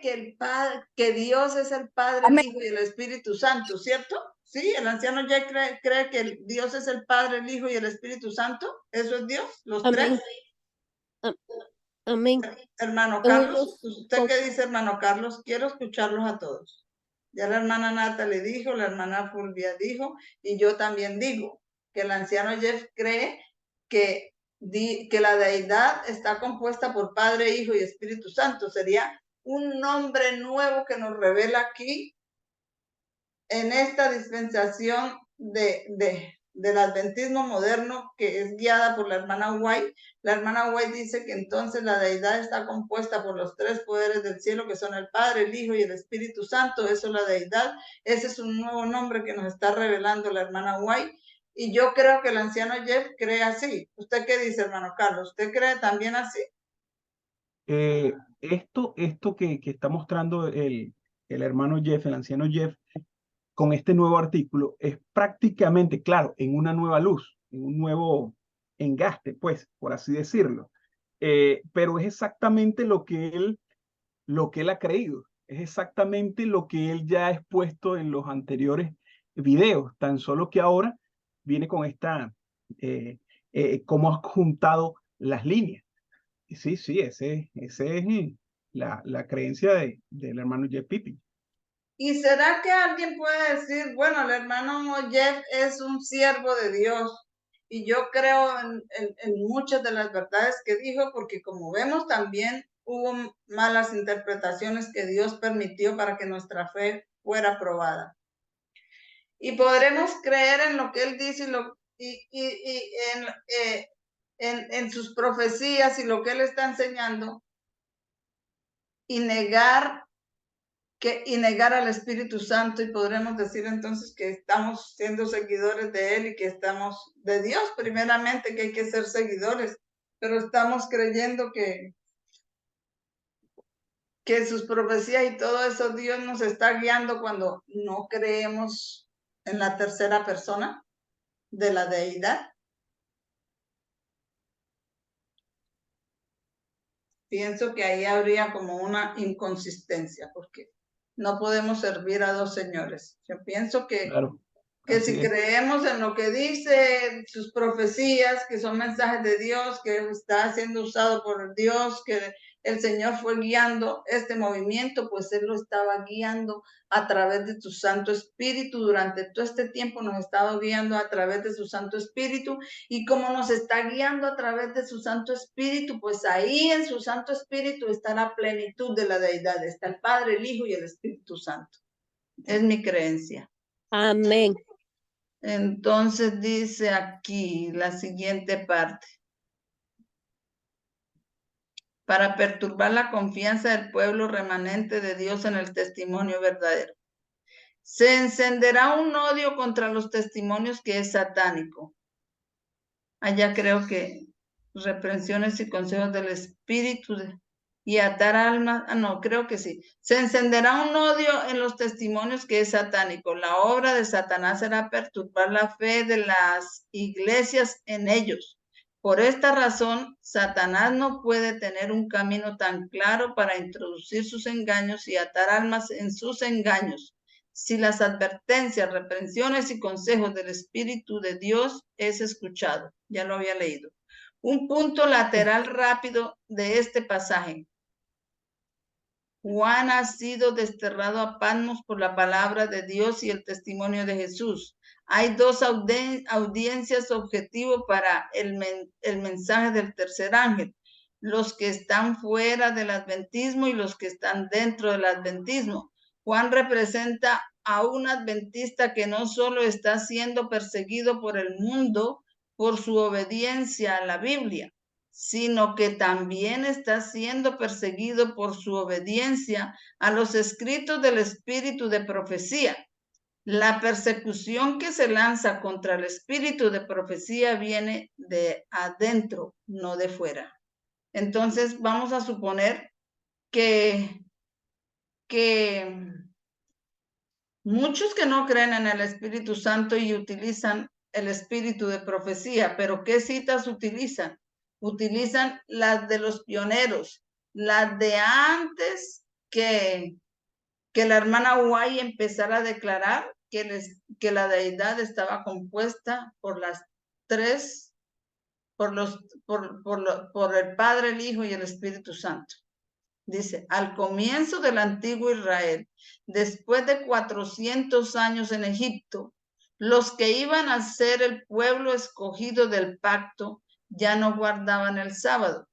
que Dios es el Padre, el Hijo y el Espíritu Santo, ¿cierto? Sí, el anciano Jeff cree que Dios es el Padre, el Hijo y el Espíritu Santo. ¿Eso es Dios? ¿Los Amén. tres? Amén. Hermano Carlos, ¿usted qué dice, hermano Carlos? Quiero escucharlos a todos. Ya la hermana Nata le dijo, la hermana Fulvia dijo, y yo también digo que el anciano Jeff cree que la deidad está compuesta por Padre, Hijo y Espíritu Santo. Sería un nombre nuevo que nos revela aquí en esta dispensación del adventismo moderno que es guiada por la hermana White. La hermana White dice que entonces la deidad está compuesta por los tres poderes del cielo que son el Padre, el Hijo y el Espíritu Santo. Eso es la deidad. Ese es un nuevo nombre que nos está revelando la hermana White. Y yo creo que el anciano Jeff cree así. ¿Usted qué dice, hermano Carlos? ¿Usted cree también así? Esto que está mostrando el hermano Jeff, el anciano Jeff, con este nuevo artículo, es prácticamente, claro, en una nueva luz, en un nuevo engaste, pues, por así decirlo. Pero es exactamente lo que él ha creído. Es exactamente lo que él ya ha expuesto en los anteriores videos, tan solo que ahora viene con esta, cómo ha juntado las líneas. Sí, ese es la creencia del hermano Jeff Pippin. ¿Y será que alguien puede decir, bueno, el hermano Jeff es un siervo de Dios? Y yo creo en muchas de las verdades que dijo, porque como vemos también hubo malas interpretaciones que Dios permitió para que nuestra fe fuera probada. Y podremos creer en lo que él dice y en sus profecías y lo que él está enseñando y negar al Espíritu Santo, y podremos decir entonces que estamos siendo seguidores de él y que estamos de Dios primeramente, que hay que ser seguidores, pero estamos creyendo que sus profecías y todo eso Dios nos está guiando cuando no creemos en la tercera persona de la deidad. Pienso que ahí habría como una inconsistencia, porque no podemos servir a dos señores. Yo pienso que, Claro, que si creemos en lo que dice sus profecías, que son mensajes de Dios, que está siendo usado por Dios, que el Señor fue guiando este movimiento, pues Él lo estaba guiando a través de su Santo Espíritu. Durante todo este tiempo nos ha estado guiando a través de su Santo Espíritu, y como nos está guiando a través de su Santo Espíritu, pues ahí en su Santo Espíritu está la plenitud de la deidad, está el Padre, el Hijo y el Espíritu Santo. Es mi creencia. Amén. Entonces dice aquí la siguiente parte. Para perturbar la confianza del pueblo remanente de Dios en el testimonio verdadero. Se encenderá un odio contra los testimonios que es satánico. Allá creo que reprensiones y consejos del Espíritu y atar almas. No, creo que sí. Se encenderá un odio en los testimonios que es satánico. La obra de Satanás será perturbar la fe de las iglesias en ellos. Por esta razón, Satanás no puede tener un camino tan claro para introducir sus engaños y atar almas en sus engaños. Si las advertencias, reprensiones y consejos del Espíritu de Dios es escuchado. Ya lo había leído. Un punto lateral rápido de este pasaje. Juan ha sido desterrado a Patmos por la palabra de Dios y el testimonio de Jesús. Hay dos audiencias objetivo para el mensaje del tercer ángel. Los que están fuera del adventismo y los que están dentro del adventismo. Juan representa a un adventista que no solo está siendo perseguido por el mundo por su obediencia a la Biblia, sino que también está siendo perseguido por su obediencia a los escritos del espíritu de profecía. La persecución que se lanza contra el espíritu de profecía viene de adentro, no de fuera. Entonces vamos a suponer que muchos que no creen en el Espíritu Santo y utilizan el espíritu de profecía, pero ¿qué citas utilizan? Utilizan las de los pioneros, las de antes que la hermana White empezara a declarar que la deidad estaba compuesta por las tres, por el Padre, el Hijo y el Espíritu Santo. Dice, al comienzo del antiguo Israel, después de 400 años en Egipto, los que iban a ser el pueblo escogido del pacto ya no guardaban el sábado.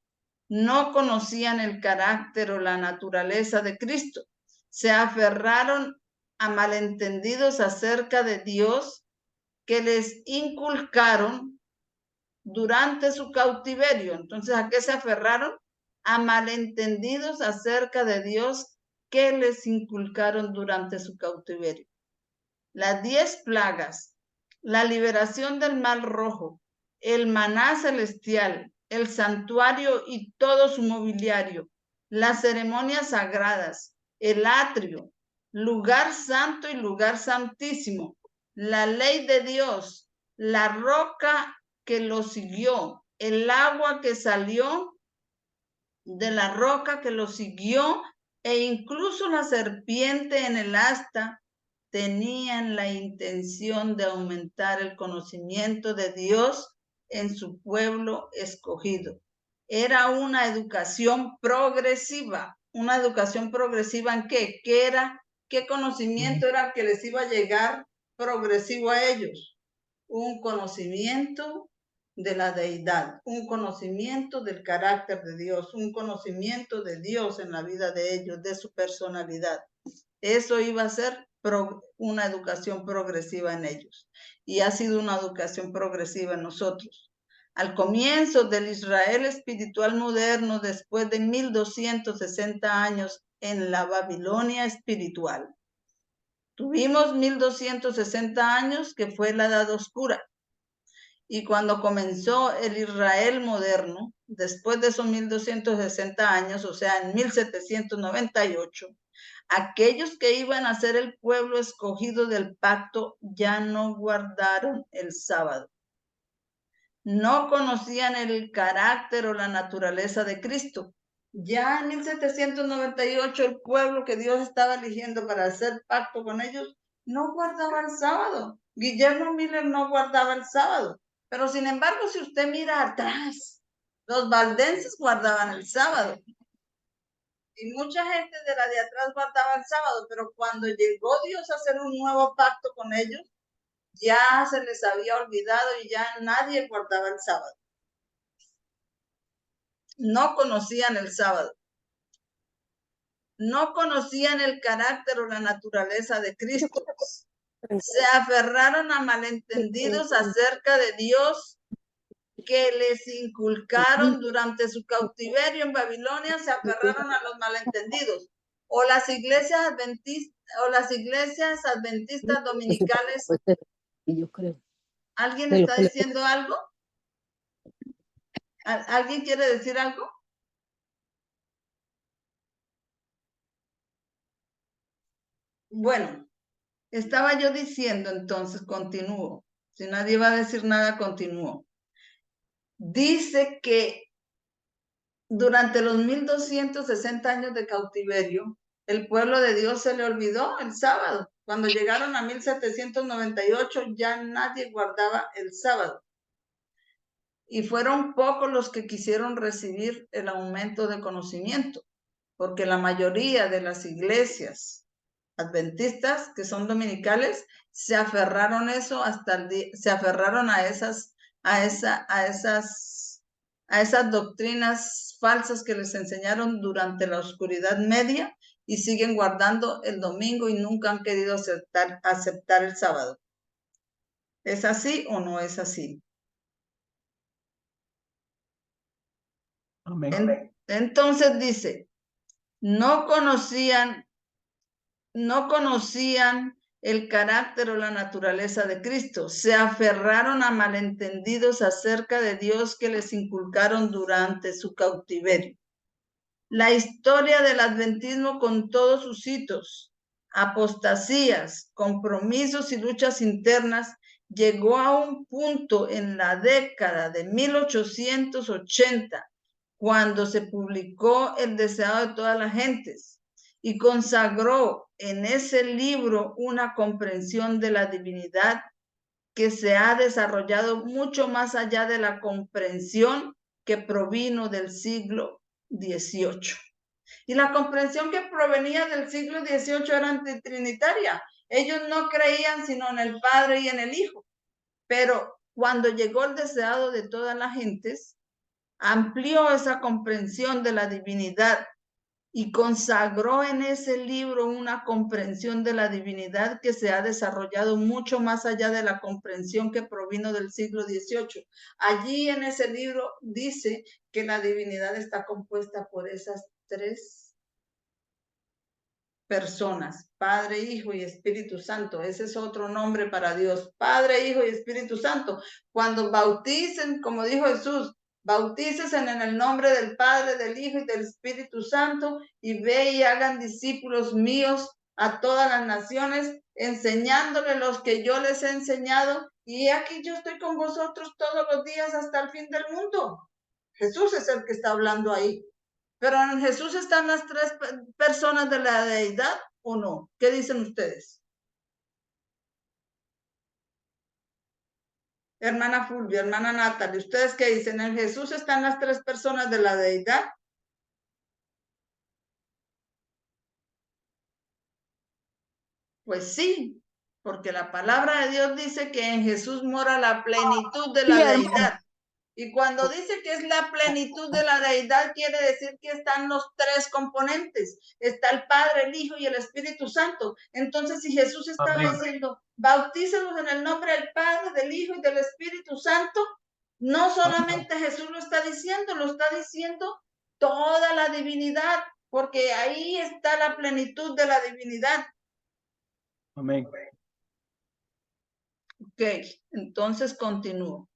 No conocían el carácter o la naturaleza de Cristo. Se aferraron a malentendidos acerca de Dios que les inculcaron durante su cautiverio. Entonces, ¿a qué se aferraron? A malentendidos acerca de Dios que les inculcaron durante su cautiverio. Las 10 plagas, la liberación del mar rojo, el maná celestial, el santuario y todo su mobiliario, las ceremonias sagradas, el atrio, lugar santo y lugar santísimo, la ley de Dios, la roca que lo siguió, el agua que salió de la roca que lo siguió e incluso la serpiente en el asta tenían la intención de aumentar el conocimiento de Dios en su pueblo escogido. Era una educación progresiva. ¿Una educación progresiva en qué? ¿Qué conocimiento era que les iba a llegar progresivo a ellos? Un conocimiento de la deidad, un conocimiento del carácter de Dios, un conocimiento de Dios en la vida de ellos, de su personalidad. Eso iba a ser una educación progresiva en ellos. Y ha sido una educación progresiva en nosotros. Al comienzo del Israel espiritual moderno, después de 1260 años en la Babilonia espiritual, tuvimos 1260 años que fue la Edad Oscura. Y cuando comenzó el Israel moderno, después de esos 1260 años, o sea, en 1798, aquellos que iban a ser el pueblo escogido del pacto ya no guardaron el sábado. No conocían el carácter o la naturaleza de Cristo. Ya en 1798 el pueblo que Dios estaba eligiendo para hacer pacto con ellos no guardaba el sábado. Guillermo Miller no guardaba el sábado. Pero sin embargo, si usted mira atrás, los valdenses guardaban el sábado. Y mucha gente de la de atrás guardaba el sábado, pero cuando llegó Dios a hacer un nuevo pacto con ellos, ya se les había olvidado y ya nadie guardaba el sábado. No conocían el sábado. No conocían el carácter o la naturaleza de Cristo. se aferraron a malentendidos acerca de Dios que les inculcaron durante su cautiverio en Babilonia, se aferraron a los malentendidos. O las iglesias adventistas dominicales. Yo creo. ¿Alguien está diciendo algo? ¿Alguien quiere decir algo? Bueno, estaba yo diciendo entonces, continúo. Si nadie va a decir nada, continúo. Dice que durante los 1260 años de cautiverio, el pueblo de Dios se le olvidó el sábado. Cuando llegaron a 1798 ya nadie guardaba el sábado. Y fueron pocos los que quisieron recibir el aumento de conocimiento, porque la mayoría de las iglesias adventistas, que son dominicales, se aferraron eso hasta el día, se aferraron a esas doctrinas falsas que les enseñaron durante la oscuridad media y siguen guardando el domingo y nunca han querido aceptar el sábado. ¿Es así o no es así? Amén. Entonces dice, no conocían el carácter o la naturaleza de Cristo. Se aferraron a malentendidos acerca de Dios que les inculcaron durante su cautiverio. La historia del adventismo con todos sus hitos, apostasías, compromisos y luchas internas llegó a un punto en la década de 1880 cuando se publicó El deseado de todas las gentes y consagró en ese libro una comprensión de la divinidad que se ha desarrollado mucho más allá de la comprensión que provino del siglo XVIII. Y la comprensión que provenía del siglo XVIII era antitrinitaria. Ellos no creían sino en el Padre y en el Hijo. Pero cuando llegó el deseado de todas las gentes, amplió esa comprensión de la divinidad y consagró en ese libro una comprensión de la divinidad que se ha desarrollado mucho más allá de la comprensión que provino del siglo XVIII. Allí en ese libro dice que la divinidad está compuesta por esas tres personas, Padre, Hijo y Espíritu Santo. Ese es otro nombre para Dios, Padre, Hijo y Espíritu Santo. Cuando bauticen, como dijo Jesús, bautícese en el nombre del Padre, del Hijo y del Espíritu Santo y ve y hagan discípulos míos a todas las naciones, enseñándoles los que yo les he enseñado. Y aquí yo estoy con vosotros todos los días hasta el fin del mundo. Jesús es el que está hablando ahí. Pero en Jesús están las tres personas de la deidad o no. ¿Qué dicen ustedes? Hermana Fulvia, hermana Natalie, ¿ustedes qué dicen? ¿En Jesús están las tres personas de la deidad? Pues sí, porque la palabra de Dios dice que en Jesús mora la plenitud de la deidad. Y cuando dice que es la plenitud de la deidad, quiere decir que están los tres componentes. Está el Padre, el Hijo y el Espíritu Santo. Entonces, si Jesús estaba diciendo, bautícenos en el nombre del Padre, del Hijo y del Espíritu Santo, no solamente Jesús lo está diciendo toda la divinidad, porque ahí está la plenitud de la divinidad. Amén. Ok, entonces continúo.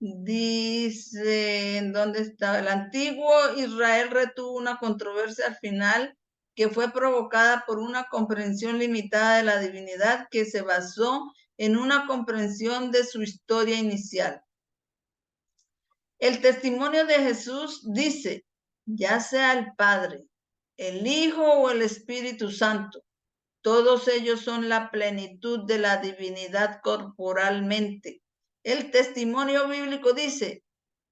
Dice, ¿en dónde está? El antiguo Israel retuvo una controversia al final que fue provocada por una comprensión limitada de la divinidad que se basó en una comprensión de su historia inicial. El testimonio de Jesús dice, ya sea el Padre, el Hijo o el Espíritu Santo, todos ellos son la plenitud de la divinidad corporalmente. El testimonio bíblico dice,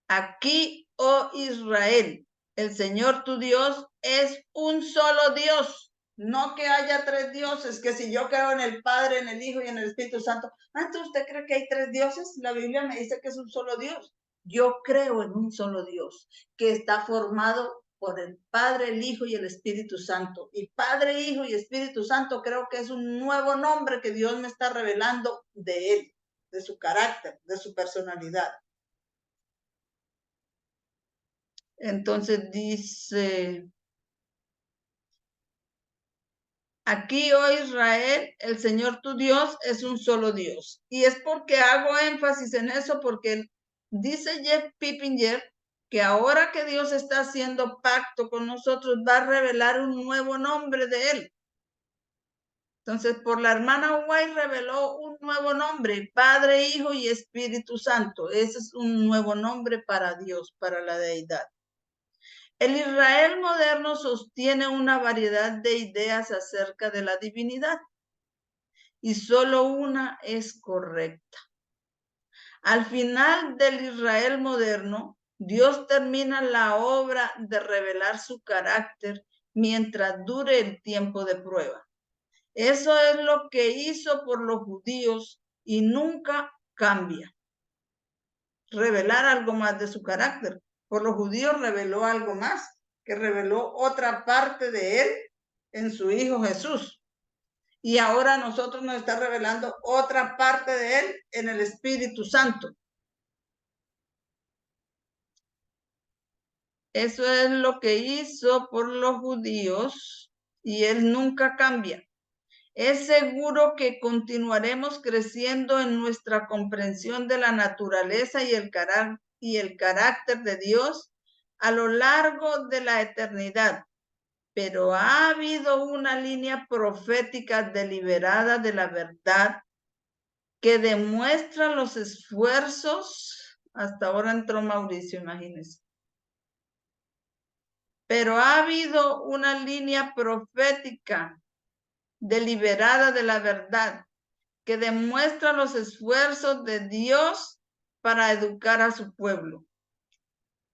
aquí, oh Israel, el Señor tu Dios es un solo Dios. No que haya tres dioses, que si yo creo en el Padre, en el Hijo y en el Espíritu Santo. ¿Entonces usted cree que hay tres dioses? La Biblia me dice que es un solo Dios. Yo creo en un solo Dios, que está formado por el Padre, el Hijo y el Espíritu Santo. Y Padre, Hijo y Espíritu Santo creo que es un nuevo nombre que Dios me está revelando de Él, de su carácter, de su personalidad. Entonces dice, aquí, oh Israel, el Señor tu Dios es un solo Dios. Y es porque hago énfasis en eso, porque dice Jeff Pippinger que ahora que Dios está haciendo pacto con nosotros, va a revelar un nuevo nombre de Él. Entonces, por la hermana White reveló un nuevo nombre, Padre, Hijo y Espíritu Santo. Ese es un nuevo nombre para Dios, para la deidad. El Israel moderno sostiene una variedad de ideas acerca de la divinidad y solo una es correcta. Al final del Israel moderno, Dios termina la obra de revelar su carácter mientras dure el tiempo de prueba. Eso es lo que hizo por los judíos y nunca cambia. Revelar algo más de su carácter. Por los judíos reveló algo más, que reveló otra parte de él en su Hijo Jesús. Y ahora a nosotros nos está revelando otra parte de él en el Espíritu Santo. Eso es lo que hizo por los judíos y él nunca cambia. Es seguro que continuaremos creciendo en nuestra comprensión de la naturaleza y el carácter de Dios a lo largo de la eternidad. Pero ha habido una línea profética deliberada de la verdad que demuestra los esfuerzos. Hasta ahora entró Mauricio, imagínense. Pero ha habido una línea profética deliberada de la verdad que demuestra los esfuerzos de Dios para educar a su pueblo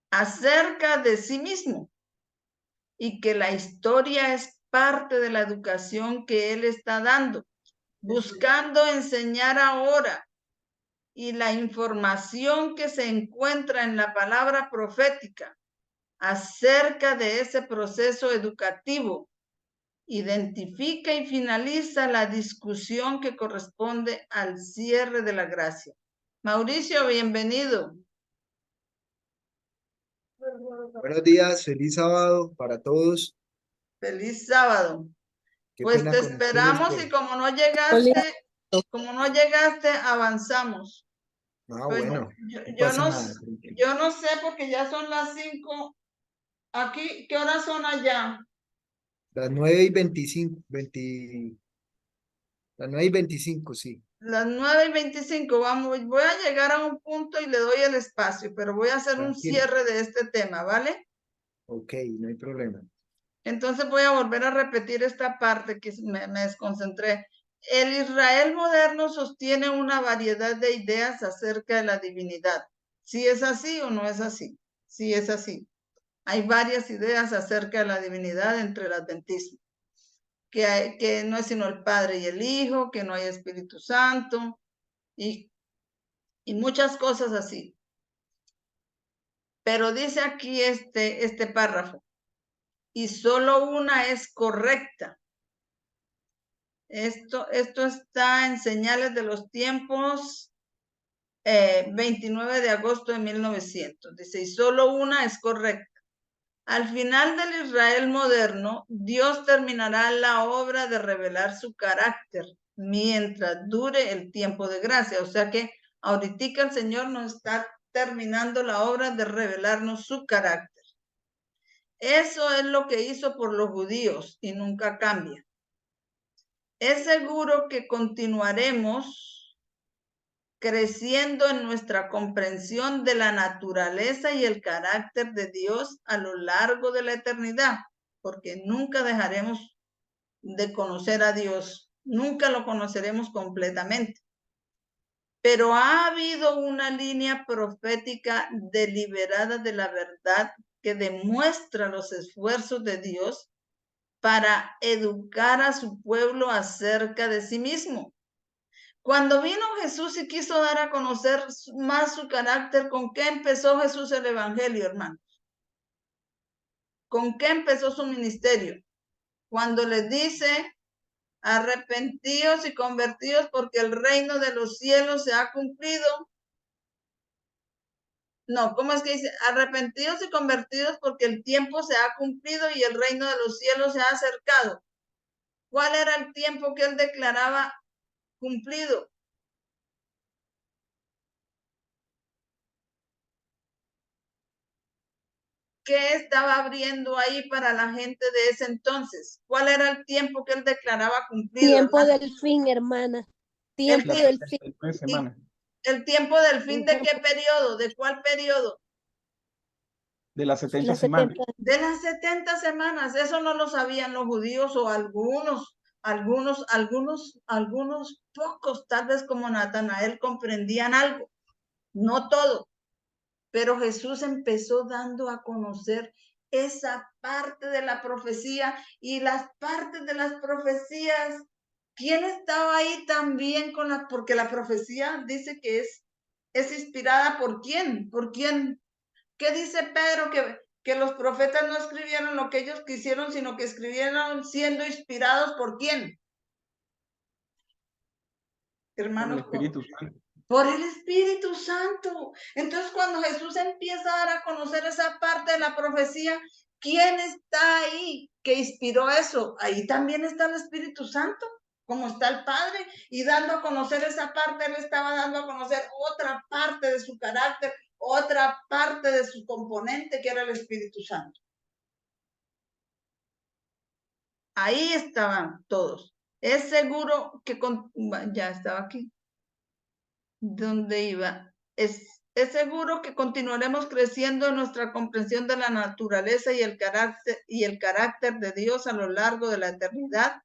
acerca de sí mismo y que la historia es parte de la educación que Él está dando, buscando enseñar ahora, y la información que se encuentra en la palabra profética acerca de ese proceso educativo identifica y finaliza la discusión que corresponde al cierre de la gracia. Mauricio, bienvenido. Buenos días, feliz sábado para todos. Feliz sábado. Qué Pues pena te con ustedes, esperamos y pero- como no llegaste, avanzamos. Ah, Pues bueno, yo, no yo pasa no, nada. Tranquilo. yo no sé porque ya son las 5. Aquí, ¿qué horas son allá? Las 9:25, las 9:25, sí. Las 9:25, vamos, voy a llegar a un punto y le doy el espacio, pero voy a hacer un Tranquilo. cierre de este tema, ¿vale? Ok, no hay problema. Entonces voy a volver a repetir esta parte que me desconcentré. El Israel moderno sostiene una variedad de ideas acerca de la divinidad. ¿Sí es así o no es así? Sí es así. Hay varias ideas acerca de la divinidad entre el adventismo. Que no es sino el Padre y el Hijo, que no hay Espíritu Santo y muchas cosas así. Pero dice aquí este párrafo, y solo una es correcta. Esto está en Señales de los Tiempos, 29 de agosto de 1900. Dice, y solo una es correcta. Al final del Israel moderno, Dios terminará la obra de revelar su carácter mientras dure el tiempo de gracia. O sea que ahorita el Señor nos está terminando la obra de revelarnos su carácter. Eso es lo que hizo por los judíos y nunca cambia. Es seguro que continuaremos creciendo en nuestra comprensión de la naturaleza y el carácter de Dios a lo largo de la eternidad, porque nunca dejaremos de conocer a Dios, nunca lo conoceremos completamente. Pero ha habido una línea profética deliberada de la verdad que demuestra los esfuerzos de Dios para educar a su pueblo acerca de sí mismo. Cuando vino Jesús y quiso dar a conocer más su carácter, ¿con qué empezó Jesús el evangelio, hermano? ¿Con qué empezó su ministerio? Cuando les dice, arrepentíos y convertíos porque el reino de los cielos se ha cumplido. No, ¿cómo es que dice? Arrepentidos y convertidos porque el tiempo se ha cumplido y el reino de los cielos se ha acercado. ¿Cuál era el tiempo que él declaraba cumplido? ¿Qué estaba abriendo ahí para la gente de ese entonces? ¿Cuál era el tiempo que él declaraba cumplido? Tiempo hermano? del fin, hermana. Tiempo La del fin. 69 semanas. ¿El tiempo del fin Un de tiempo qué periodo? ¿De cuál periodo? De las 70 las semanas. 70. De las 70 semanas. Eso no lo sabían los judíos o algunos pocos, tal vez como Natanael, comprendían algo. No todo. Pero Jesús empezó dando a conocer esa parte de la profecía y las partes de las profecías. ¿Quién estaba ahí también con la? Porque la profecía dice que es inspirada por quién, por quién. ¿Qué dice Pedro? Que los profetas no escribieron lo que ellos quisieron, sino que escribieron siendo inspirados por quién. Por el Hermanos, Espíritu Santo. por el Espíritu Santo. Entonces, cuando Jesús empieza a dar a conocer esa parte de la profecía, ¿quién está ahí que inspiró eso? Ahí también está el Espíritu Santo, como está el Padre, y dando a conocer esa parte, él estaba dando a conocer otra parte de su carácter, otra parte de su componente, que era el Espíritu Santo. Ahí estaban todos. Es seguro que ya estaba aquí. ¿Dónde iba? Es seguro que continuaremos creciendo en nuestra comprensión de la naturaleza y el carácter de Dios a lo largo de la eternidad,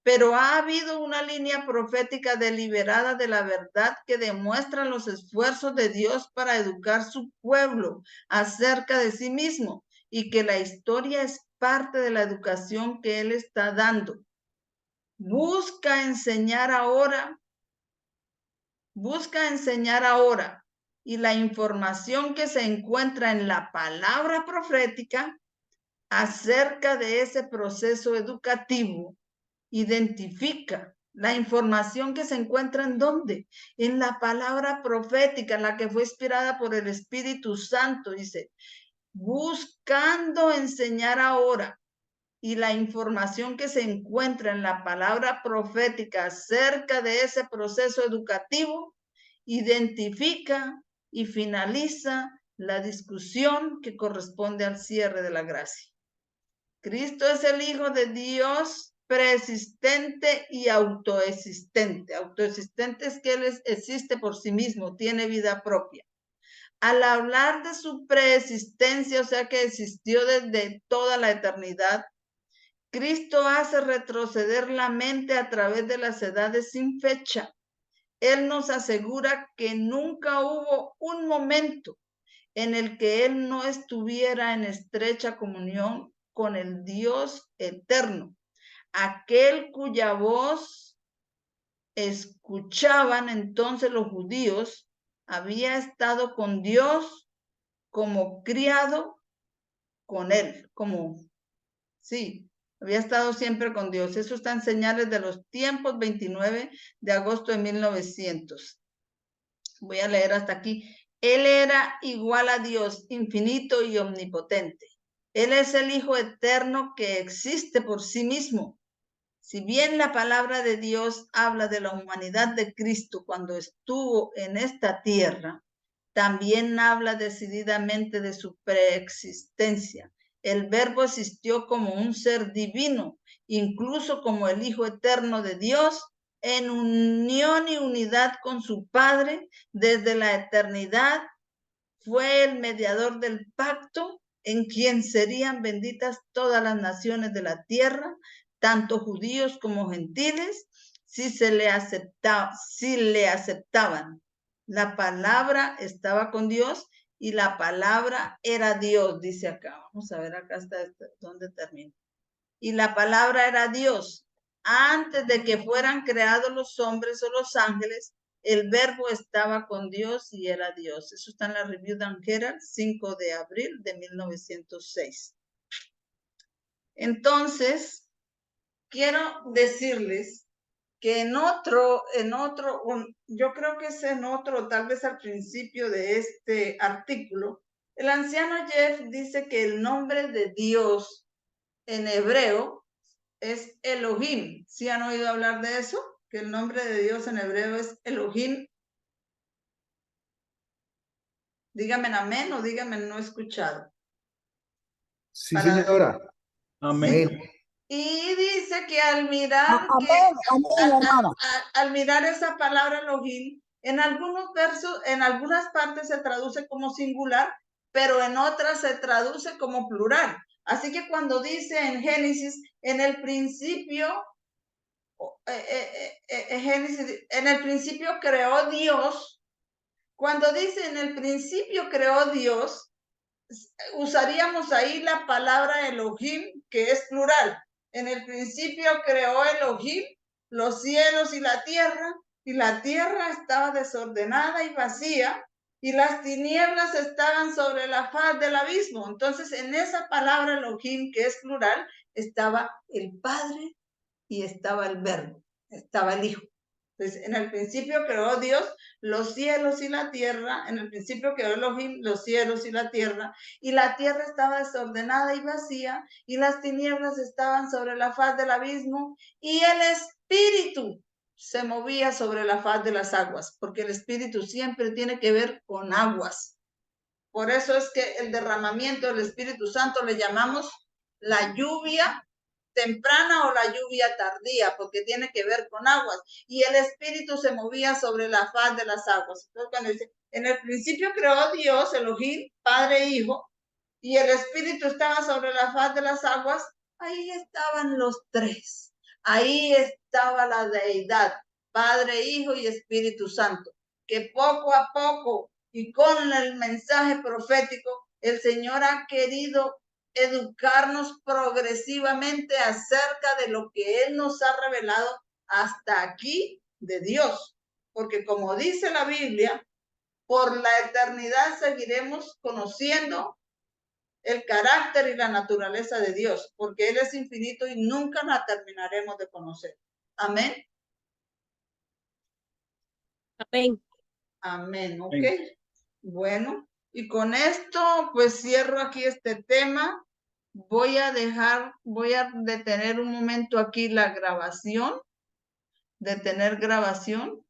pero ha habido una línea profética deliberada de la verdad que demuestra los esfuerzos de Dios para educar su pueblo acerca de sí mismo y que la historia es parte de la educación que Él está dando. Busca enseñar ahora y la información que se encuentra en la palabra profética acerca de ese proceso educativo. Identifica la información que se encuentra en dónde, en la palabra profética, la que fue inspirada por el Espíritu Santo, dice, buscando enseñar ahora. Y la información que se encuentra en la palabra profética acerca de ese proceso educativo identifica y finaliza la discusión que corresponde al cierre de la gracia. Cristo es el Hijo de Dios preexistente y autoexistente. Autoexistente es que Él existe por sí mismo, tiene vida propia. Al hablar de su preexistencia, o sea que existió desde toda la eternidad, Cristo hace retroceder la mente a través de las edades sin fecha. Él nos asegura que nunca hubo un momento en el que Él no estuviera en estrecha comunión con el Dios eterno, aquel cuya voz escuchaban entonces los judíos, había estado con Dios como criado con Él, había estado siempre con Dios. Eso está en Señales de los Tiempos, 29 de agosto de 1900. Voy a leer hasta aquí. Él era igual a Dios, infinito y omnipotente. Él es el Hijo eterno que existe por sí mismo. Si bien la palabra de Dios habla de la humanidad de Cristo cuando estuvo en esta tierra, también habla decididamente de su preexistencia. El Verbo existió como un ser divino, incluso como el Hijo eterno de Dios, en unión y unidad con su Padre desde la eternidad. Fue el mediador del pacto en quien serían benditas todas las naciones de la tierra, tanto judíos como gentiles, si le aceptaban. La palabra estaba con Dios y la palabra era Dios, dice acá. Vamos a ver acá hasta dónde termina. Y la palabra era Dios. Antes de que fueran creados los hombres o los ángeles, el Verbo estaba con Dios y era Dios. Eso está en la Review and Herald, 5 de abril de 1906. Entonces, quiero decirles que yo creo que es en otro, tal vez al principio de este artículo, el anciano Jeff dice que el nombre de Dios en hebreo es Elohim. ¿Sí han oído hablar de eso? Que el nombre de Dios en hebreo es Elohim. Díganme amén o díganme no he escuchado. Sí, Para- señora. Amén. Amén. Y dice que al mirar al mirar esa palabra Elohim, en algunos versos, en algunas partes se traduce como singular, pero en otras se traduce como plural. Así que cuando dice en Génesis, en el principio, Génesis, en el principio creó Dios. Cuando dice en el principio creó Dios, usaríamos ahí la palabra Elohim, que es plural. En el principio creó Elohim los cielos y la tierra estaba desordenada y vacía, y las tinieblas estaban sobre la faz del abismo. Entonces, en esa palabra Elohim, que es plural, estaba el Padre y estaba el Verbo, estaba el Hijo. Entonces, en el principio creó Dios los cielos y la tierra, en el principio creó Elohim los cielos y la tierra estaba desordenada y vacía, y las tinieblas estaban sobre la faz del abismo, y el Espíritu se movía sobre la faz de las aguas, porque el Espíritu siempre tiene que ver con aguas. Por eso es que el derramamiento del Espíritu Santo le llamamos la lluvia temprana o la lluvia tardía, porque tiene que ver con aguas, y el Espíritu se movía sobre la faz de las aguas. Entonces, cuando dice, en el principio creó Dios, Elohim, Padre e Hijo, y el Espíritu estaba sobre la faz de las aguas, ahí estaban los tres, ahí estaba la deidad, Padre, Hijo y Espíritu Santo, que poco a poco y con el mensaje profético, el Señor ha querido educarnos progresivamente acerca de lo que Él nos ha revelado hasta aquí de Dios. Porque como dice la Biblia, por la eternidad seguiremos conociendo el carácter y la naturaleza de Dios, porque Él es infinito y nunca la terminaremos de conocer. Amén. Amén. Amén, ok. Bueno, y con esto pues cierro aquí este tema. Voy a detener un momento aquí la grabación, detener grabación.